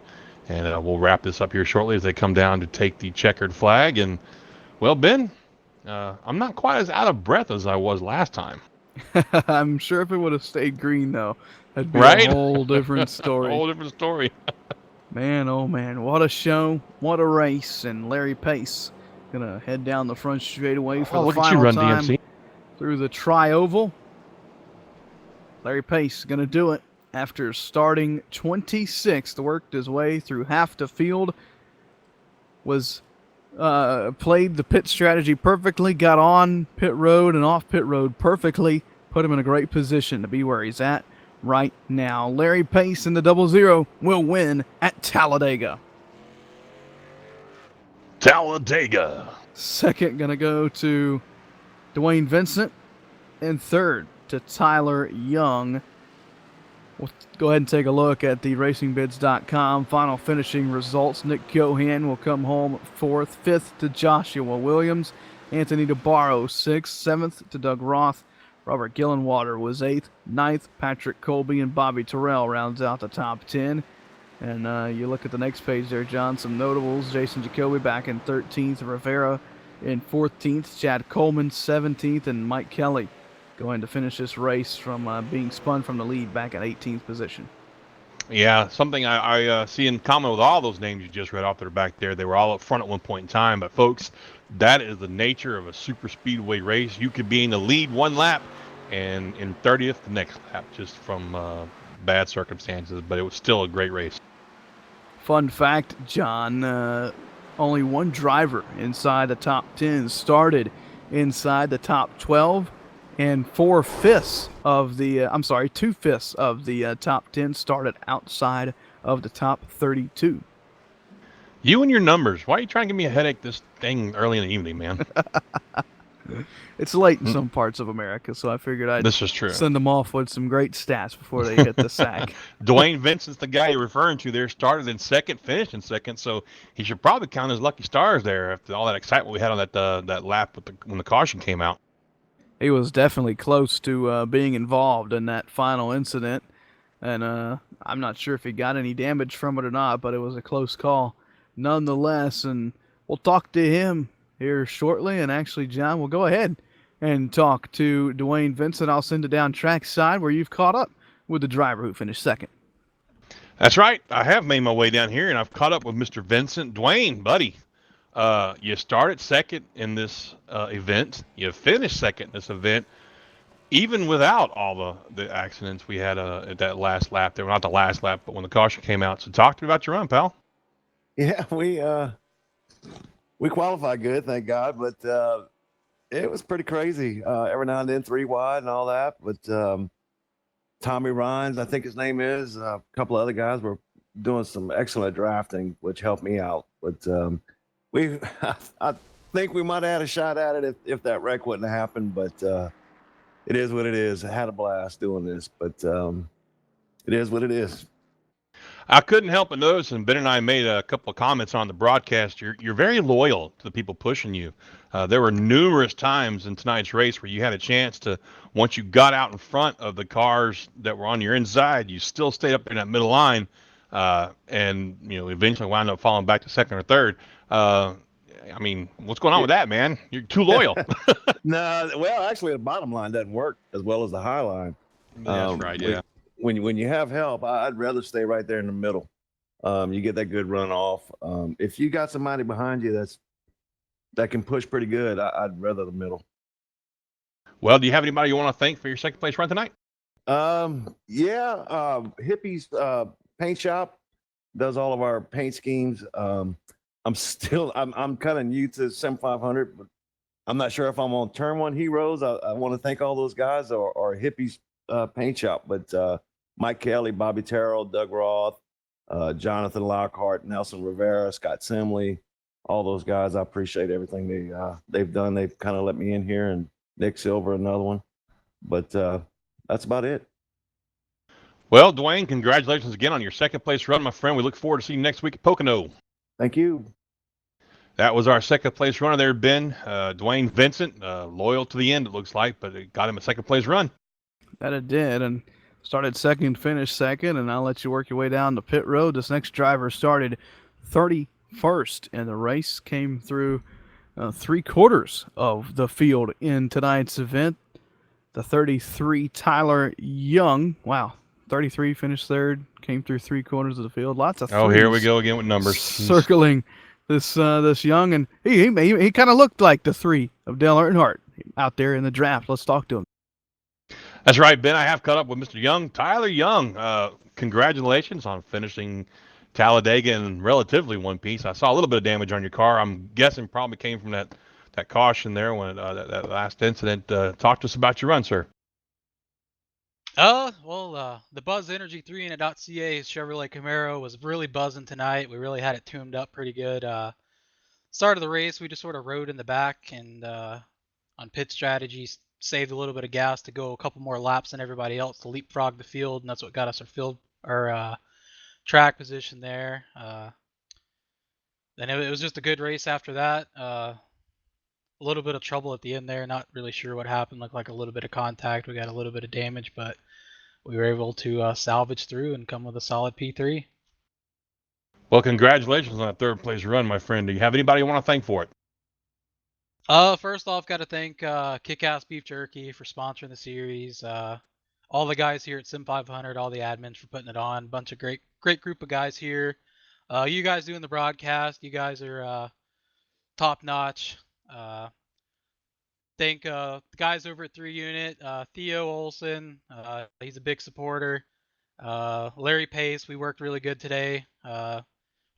B: And we'll wrap this up here shortly as they come down to take the checkered flag. And, well, Ben, I'm not quite as out of breath as I was last time.
A: I'm sure if it would have stayed green, though, that'd be
B: right?
A: a whole different story.
B: A whole different story.
A: Man, oh man, what a show, what a race. And Larry Pace going to head down the front straightaway for the
B: look
A: final
B: at you run,
A: time
B: DMC.
A: Through the tri-oval. Larry Pace going to do it after starting 26th, worked his way through half the field, was played the pit strategy perfectly, got on pit road and off pit road perfectly, put him in a great position to be where he's at right now. Larry Pace in the 00 will win at Talladega.
B: Talladega.
A: Second going to go to Dwayne Vincent, and third to Tyler Young. We'll go ahead and take a look at the racingbids.com final finishing results. Nick Cohan will come home 4th, 5th to Joshua Williams, Anthony DeBarro 6th, 7th to Doug Roth, Robert Gillenwater was 8th, 9th Patrick Colby and Bobby Terrell rounds out the top 10. And you look at the next page there, John, some notables. Jason Jacoby back in 13th, Rivera in 14th, Chad Coleman 17th, and Mike Kelly going to finish this race from being spun from the lead back at 18th position.
B: Yeah, something I see in common with all those names you just read off there back there. They were all up front at one point in time. But, folks, that is the nature of a super speedway race. You could be in the lead one lap and in 30th the next lap, just from bad circumstances, but it was still a great race.
A: Fun fact, John, only one driver inside the top 10 started inside the top 12, and 2/5 of the top 10 started outside of the top 32.
B: You and your numbers. Why are you trying to give me a headache this thing early in the evening, man?
A: It's late in some parts of America, so I figured I'd
B: This is true.
A: send them off with some great stats before they hit the sack.
B: Dwayne Vincent's the guy you're referring to there. Started in second, finished in second, so he should probably count his lucky stars there after all that excitement we had on that lap when the caution came out.
A: He was definitely close to being involved in that final incident, and I'm not sure if he got any damage from it or not, but it was a close call nonetheless. And we'll talk to him here shortly. And actually, John, we'll go ahead and talk to Dwayne Vincent. I'll send it down trackside where you've caught up with the driver who finished second.
B: That's right. I have made my way down here, and I've caught up with Mr. Vincent. Dwayne, buddy, you started second in this event. You finished second in this event, even without all the accidents we had at that last lap. They were not the last lap, but when the caution came out. So talk to me about your run, pal.
K: Yeah, we qualified good, thank God, but it was pretty crazy. Every now and then 3 wide and all that, but Tommy Rhines, I think his name is, a couple of other guys were doing some excellent drafting, which helped me out. But I think we might have had a shot at it if that wreck wouldn't have happened, but it is what it is. I had a blast doing this, but it is what it is.
B: I couldn't help but notice, and Ben and I made a couple of comments on the broadcast. You're very loyal to the people pushing you. There were numerous times in tonight's race where you had a chance to, once you got out in front of the cars that were on your inside, you still stayed up in that middle line, and eventually wound up falling back to second or third. I mean, what's going on with that, man? You're too loyal.
K: No, well, actually, the bottom line doesn't work as well as the high line.
B: That's right, yeah.
K: When you have help, I'd rather stay right there in the middle. You get that good run off. If you got somebody behind you that can push pretty good, I'd rather the middle.
B: Well, do you have anybody you want to thank for your second place run tonight?
K: Hippie's paint shop does all of our paint schemes. I'm kind of new to Sim500, but I'm not sure if I'm on turn one heroes. I want to thank all those guys or Hippie's paint shop, but Mike Kelly, Bobby Terrell, Doug Roth, Jonathan Lockhart, Nelson Rivera, Scott Simley, all those guys. I appreciate everything they've done. They've kind of let me in here, and Nick Silver, another one. But that's about it.
B: Well, Dwayne, congratulations again on your second place run, my friend. We look forward to seeing you next week at Pocono.
K: Thank you.
B: That was our second place runner there, Ben. Dwayne Vincent, loyal to the end, it looks like, but it got him a second place run.
A: That it did, and started second, finished second, and I'll let you work your way down the pit road. This next driver started 31st, and the race came through 3/4 of the field in tonight's event. The 33, Tyler Young. Wow, 33 finished third, came through 3/4 of the field. Lots of threes.
B: Oh, here we go again with numbers.
A: Circling this Young, and he kind of looked like the 3 of Dale Earnhardt out there in the draft. Let's talk to him.
B: That's right, Ben. I have caught up with Mr. Young. Tyler Young, congratulations on finishing Talladega in relatively one piece. I saw a little bit of damage on your car. I'm guessing probably came from that caution there when that last incident. Talk to us about your run, sir.
L: The Buzz Energy 3.ca Chevrolet Camaro was really buzzing tonight. We really had it tuned up pretty good. Start of the race, we just sort of rode in the back and on pit strategies, saved a little bit of gas to go a couple more laps than everybody else to leapfrog the field, and that's what got us our track position there. Then it was just a good race after that. A little bit of trouble at the end there, not really sure what happened. Looked like a little bit of contact. We got a little bit of damage, but we were able to salvage through and come with a solid P3.
B: Well, congratulations on that third place run, my friend. Do you have anybody you want to thank for it?
L: First off, got to thank Kickass Beef Jerky for sponsoring the series. All the guys here at Sim500, all the admins for putting it on. Bunch of great group of guys here. You guys doing the broadcast. You guys are top notch. Thank the guys over at 3 Unit. Theo Olson, he's a big supporter. Larry Pace, we worked really good today.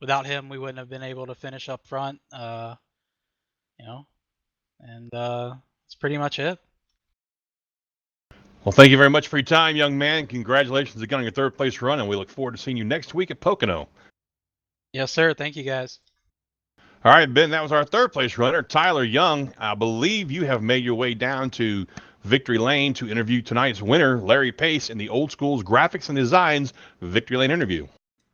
L: Without him, we wouldn't have been able to finish up front. And that's pretty much it.
B: Well, thank you very much for your time, young man. Congratulations again on your third place run, and we look forward to seeing you next week at Pocono.
L: Yes, sir. Thank you, guys.
B: All right, Ben, that was our third place runner, Tyler Young. I believe you have made your way down to Victory Lane to interview tonight's winner, Larry Pace, in the Old Schools Graphics and Designs Victory Lane interview.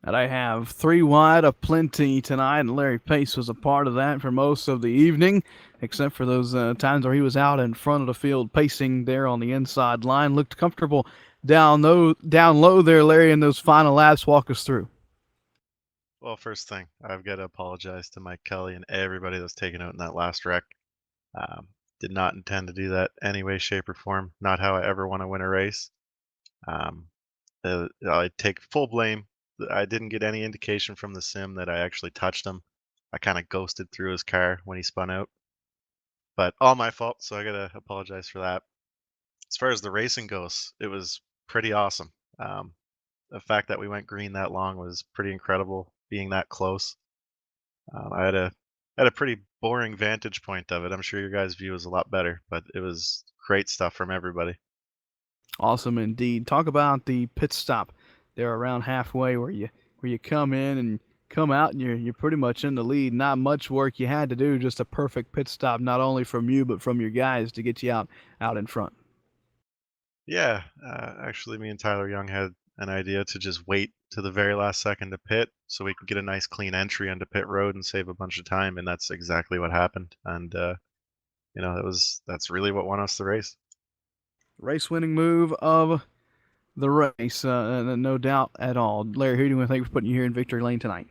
A: And I have 3 wide of plenty tonight, and Larry Pace was a part of that for most of the evening, except for those times where he was out in front of the field pacing there on the inside line. Looked comfortable down low there, Larry, in those final laps. Walk us through.
M: Well, first thing, I've got to apologize to Mike Kelly and everybody that's taken out in that last wreck. Did not intend to do that any way, shape, or form. Not how I ever want to win a race. I take full blame. I didn't get any indication from the sim that I actually touched him. I kind of ghosted through his car when he spun out. But all my fault, so I got to apologize for that. As far as the racing goes, it was pretty awesome. The fact that we went green that long was pretty incredible, being that close. I had a pretty boring vantage point of it. I'm sure your guys' view was a lot better, but it was great stuff from everybody.
A: Awesome indeed. Talk about the pit stop there around halfway where you come in and come out and you're pretty much in the lead. Not much work you had to do, just a perfect pit stop, not only from you but from your guys to get you out in front.
M: Yeah, actually, me and Tyler Young had an idea to just wait to the very last second to pit so we could get a nice clean entry onto pit road and save a bunch of time, and that's exactly what happened. And that's really what won us the race.
A: Race-winning move of the race, no doubt at all. Larry, who do you want to thank for putting you here in Victory Lane tonight?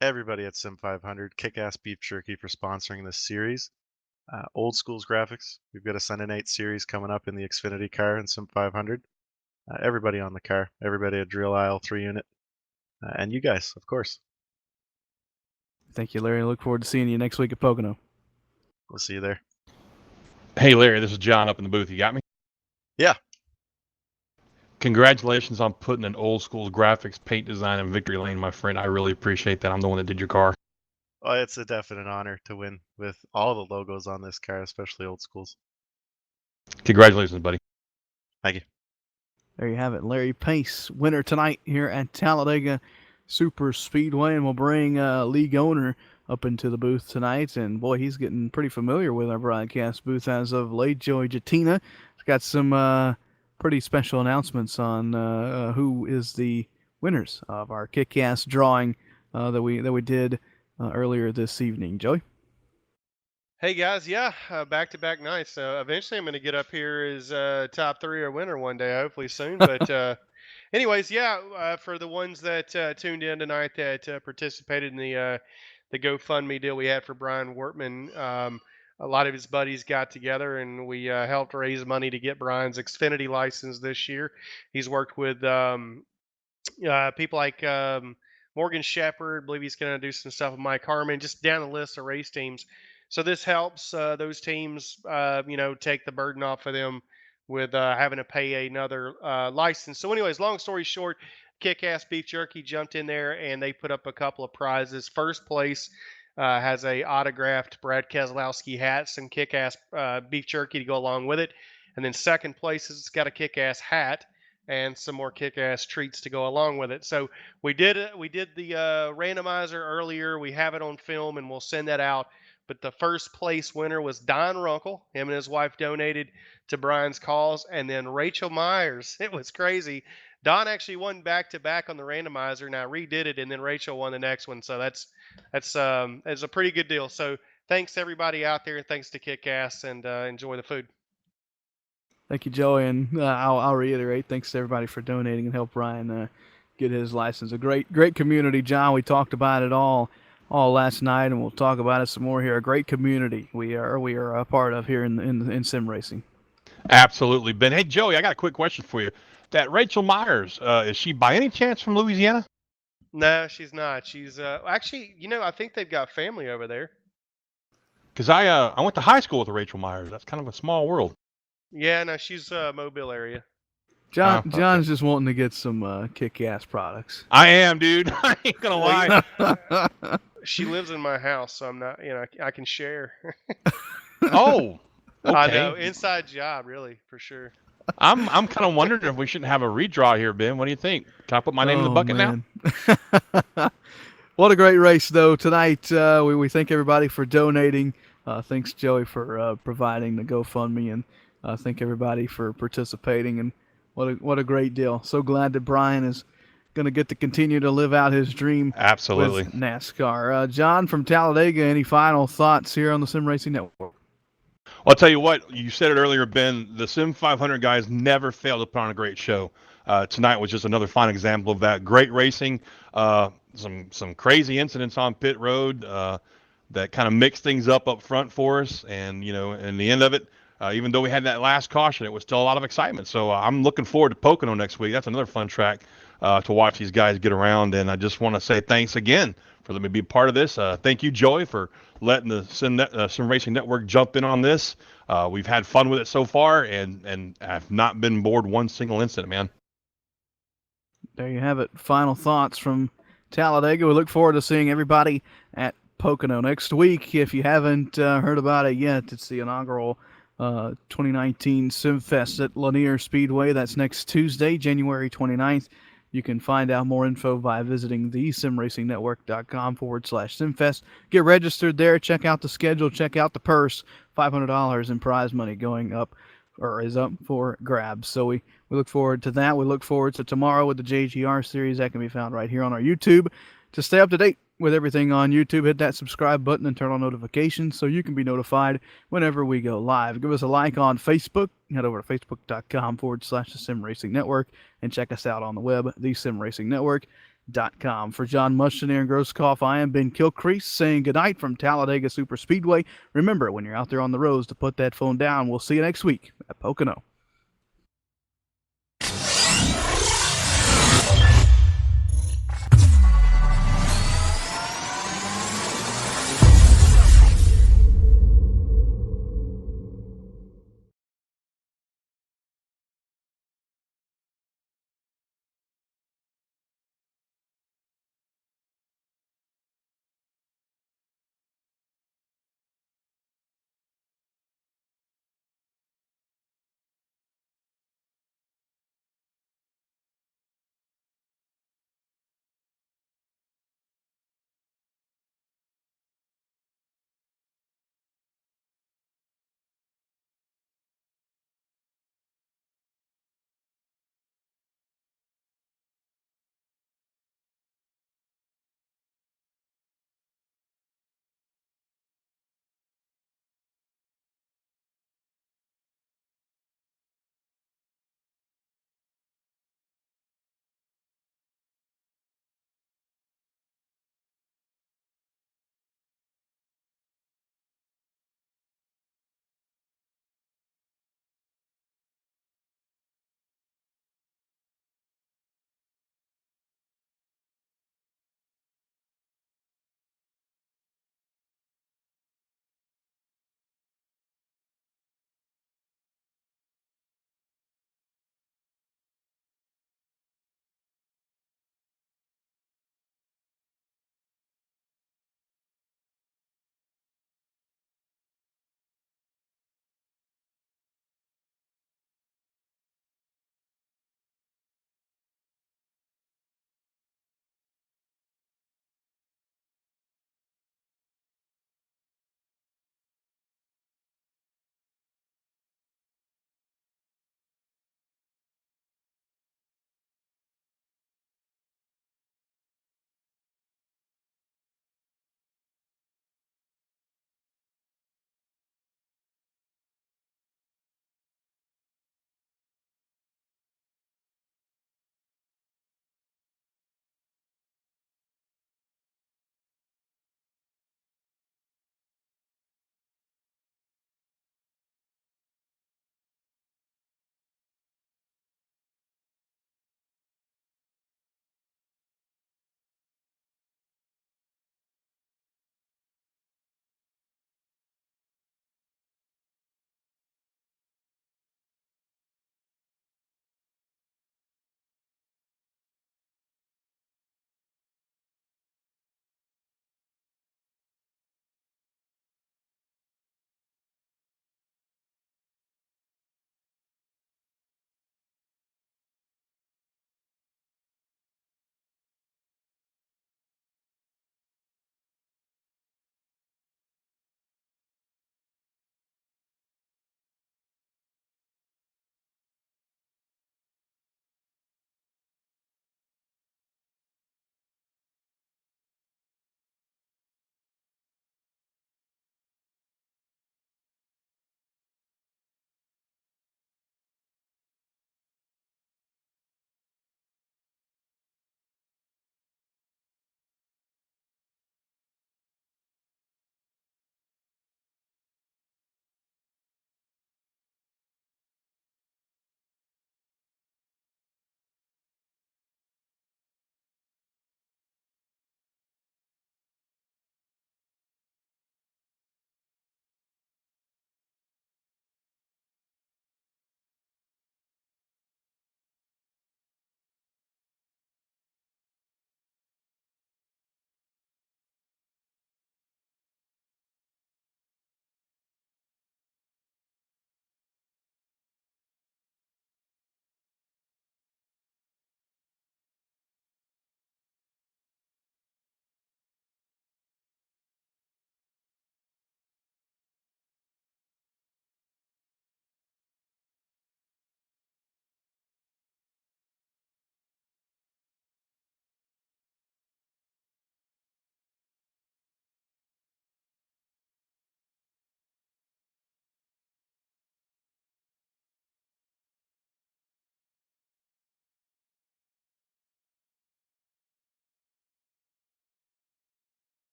M: Everybody at Sim500, Kickass Beef Jerky for sponsoring this series. Old Schools Graphics, we've got a Sunday night series coming up in the Xfinity car in Sim500. Everybody on the car, everybody at Drill Aisle 3 unit, and you guys, of course.
A: Thank you, Larry. I look forward to seeing you next week at Pocono.
M: We'll see you there.
B: Hey, Larry, this is John up in the booth. You got me?
M: Yeah.
B: Congratulations on putting an Old Schools Graphics paint design in Victory Lane, my friend. I really appreciate that. I'm the one that did your car.
M: Oh, it's a definite honor to win with all the logos on this car, especially Old Schools.
B: Congratulations, buddy.
M: Thank you.
A: There you have it. Larry Pace, winner tonight here at Talladega Super Speedway, and we'll bring league owner up into the booth tonight. And boy, he's getting pretty familiar with our broadcast booth as of late. Joey Jatina has got some pretty special announcements on who is the winners of our Kickass drawing that we did earlier this evening. Joey?
N: Hey guys, yeah, back-to-back nights. So eventually I'm going to get up here as top 3 or winner one day, hopefully soon. But anyways, yeah, for the ones that tuned in tonight that participated in the GoFundMe deal we had for Brian Wortman, a lot of his buddies got together and we helped raise money to get Brian's Xfinity license this year. He's worked with people like Morgan Shepherd. I believe he's going to do some stuff with Mike Harmon, just down the list of race teams. So this helps those teams, take the burden off of them with having to pay another license. So anyways, long story short, Kickass Beef Jerky jumped in there and they put up a couple of prizes. First place has a autographed Brad Keselowski hat, some Kickass Beef Jerky to go along with it. And then second place has got a Kickass hat and some more kick-ass treats to go along with it. So we did the randomizer earlier. We have it on film, and we'll send that out. But the first place winner was Don Runkle. Him and his wife donated to Brian's cause. And then Rachel Myers. It was crazy. Don actually won back-to-back on the randomizer, and I redid it, and then Rachel won the next one. So that's a pretty good deal. So thanks to everybody out there, and thanks to Kickass, and enjoy the food.
A: Thank you, Joey, and I'll reiterate, thanks to everybody for donating and help Ryan get his license. A great community, John. We talked about it all last night, and we'll talk about it some more here. A great community we are a part of here in sim racing.
B: Absolutely, Ben. Hey, Joey, I got a quick question for you. That Rachel Myers, is she by any chance from Louisiana?
N: No, she's not. She's actually, I think they've got family over there.
B: Because I went to high school with Rachel Myers. That's kind of a small world.
N: Yeah, no, she's Mobile area.
A: John's just wanting to get some Kickass products.
B: I am, dude. I ain't gonna lie.
N: She lives in my house, so I'm not. I can share.
B: Oh, okay.
N: I know, inside job, really, for sure.
B: I'm kind of wondering if we shouldn't have a redraw here, Ben. What do you think? Can I put my name in the bucket now?
A: What a great race, though, tonight. We thank everybody for donating. Thanks, Joey, for providing the GoFundMe, and thank everybody for participating. And what a great deal. So glad that Brian is going to get to continue to live out his dream.
B: Absolutely.
A: With NASCAR. John from Talladega, any final thoughts here on the Sim Racing Network?
B: Well, I'll tell you what, you said it earlier, Ben, the Sim500 guys never fail to put on a great show. Tonight was just another fine example of that. Great racing, some crazy incidents on pit road that kind of mixed things up front for us. And, in the end of it, even though we had that last caution, it was still a lot of excitement. So I'm looking forward to Pocono next week. That's another fun track to watch these guys get around. And I just want to say thanks again for letting me be part of this. Thank you, Joey, for letting the Sim Racing Network jump in on this. We've had fun with it so far, and I've not been bored one single incident, man.
A: There you have it. Final thoughts from Talladega. We look forward to seeing everybody at Pocono next week. If you haven't heard about it yet, it's the inaugural 2019 SimFest at Lanier Speedway. That's next Tuesday, January 29th. You can find out more info by visiting thesimracingnetwork.com/SimFest. Get registered there. Check out the schedule. Check out the purse. $500 in prize money going up, or is up for grabs. So we look forward to that. We look forward to tomorrow with the JGR series. That can be found right here on our YouTube. To stay up to date with everything on YouTube, hit that subscribe button and turn on notifications so you can be notified whenever we go live. Give us a like on Facebook. Head over to facebook.com/the Sim Racing Network and check us out on the web, thesimracingnetwork.com. For John Mushton and Grosskopf, I am Ben Kilcrease saying goodnight from Talladega Super Speedway. Remember, when you're out there on the roads, to put that phone down. We'll see you next week at Pocono.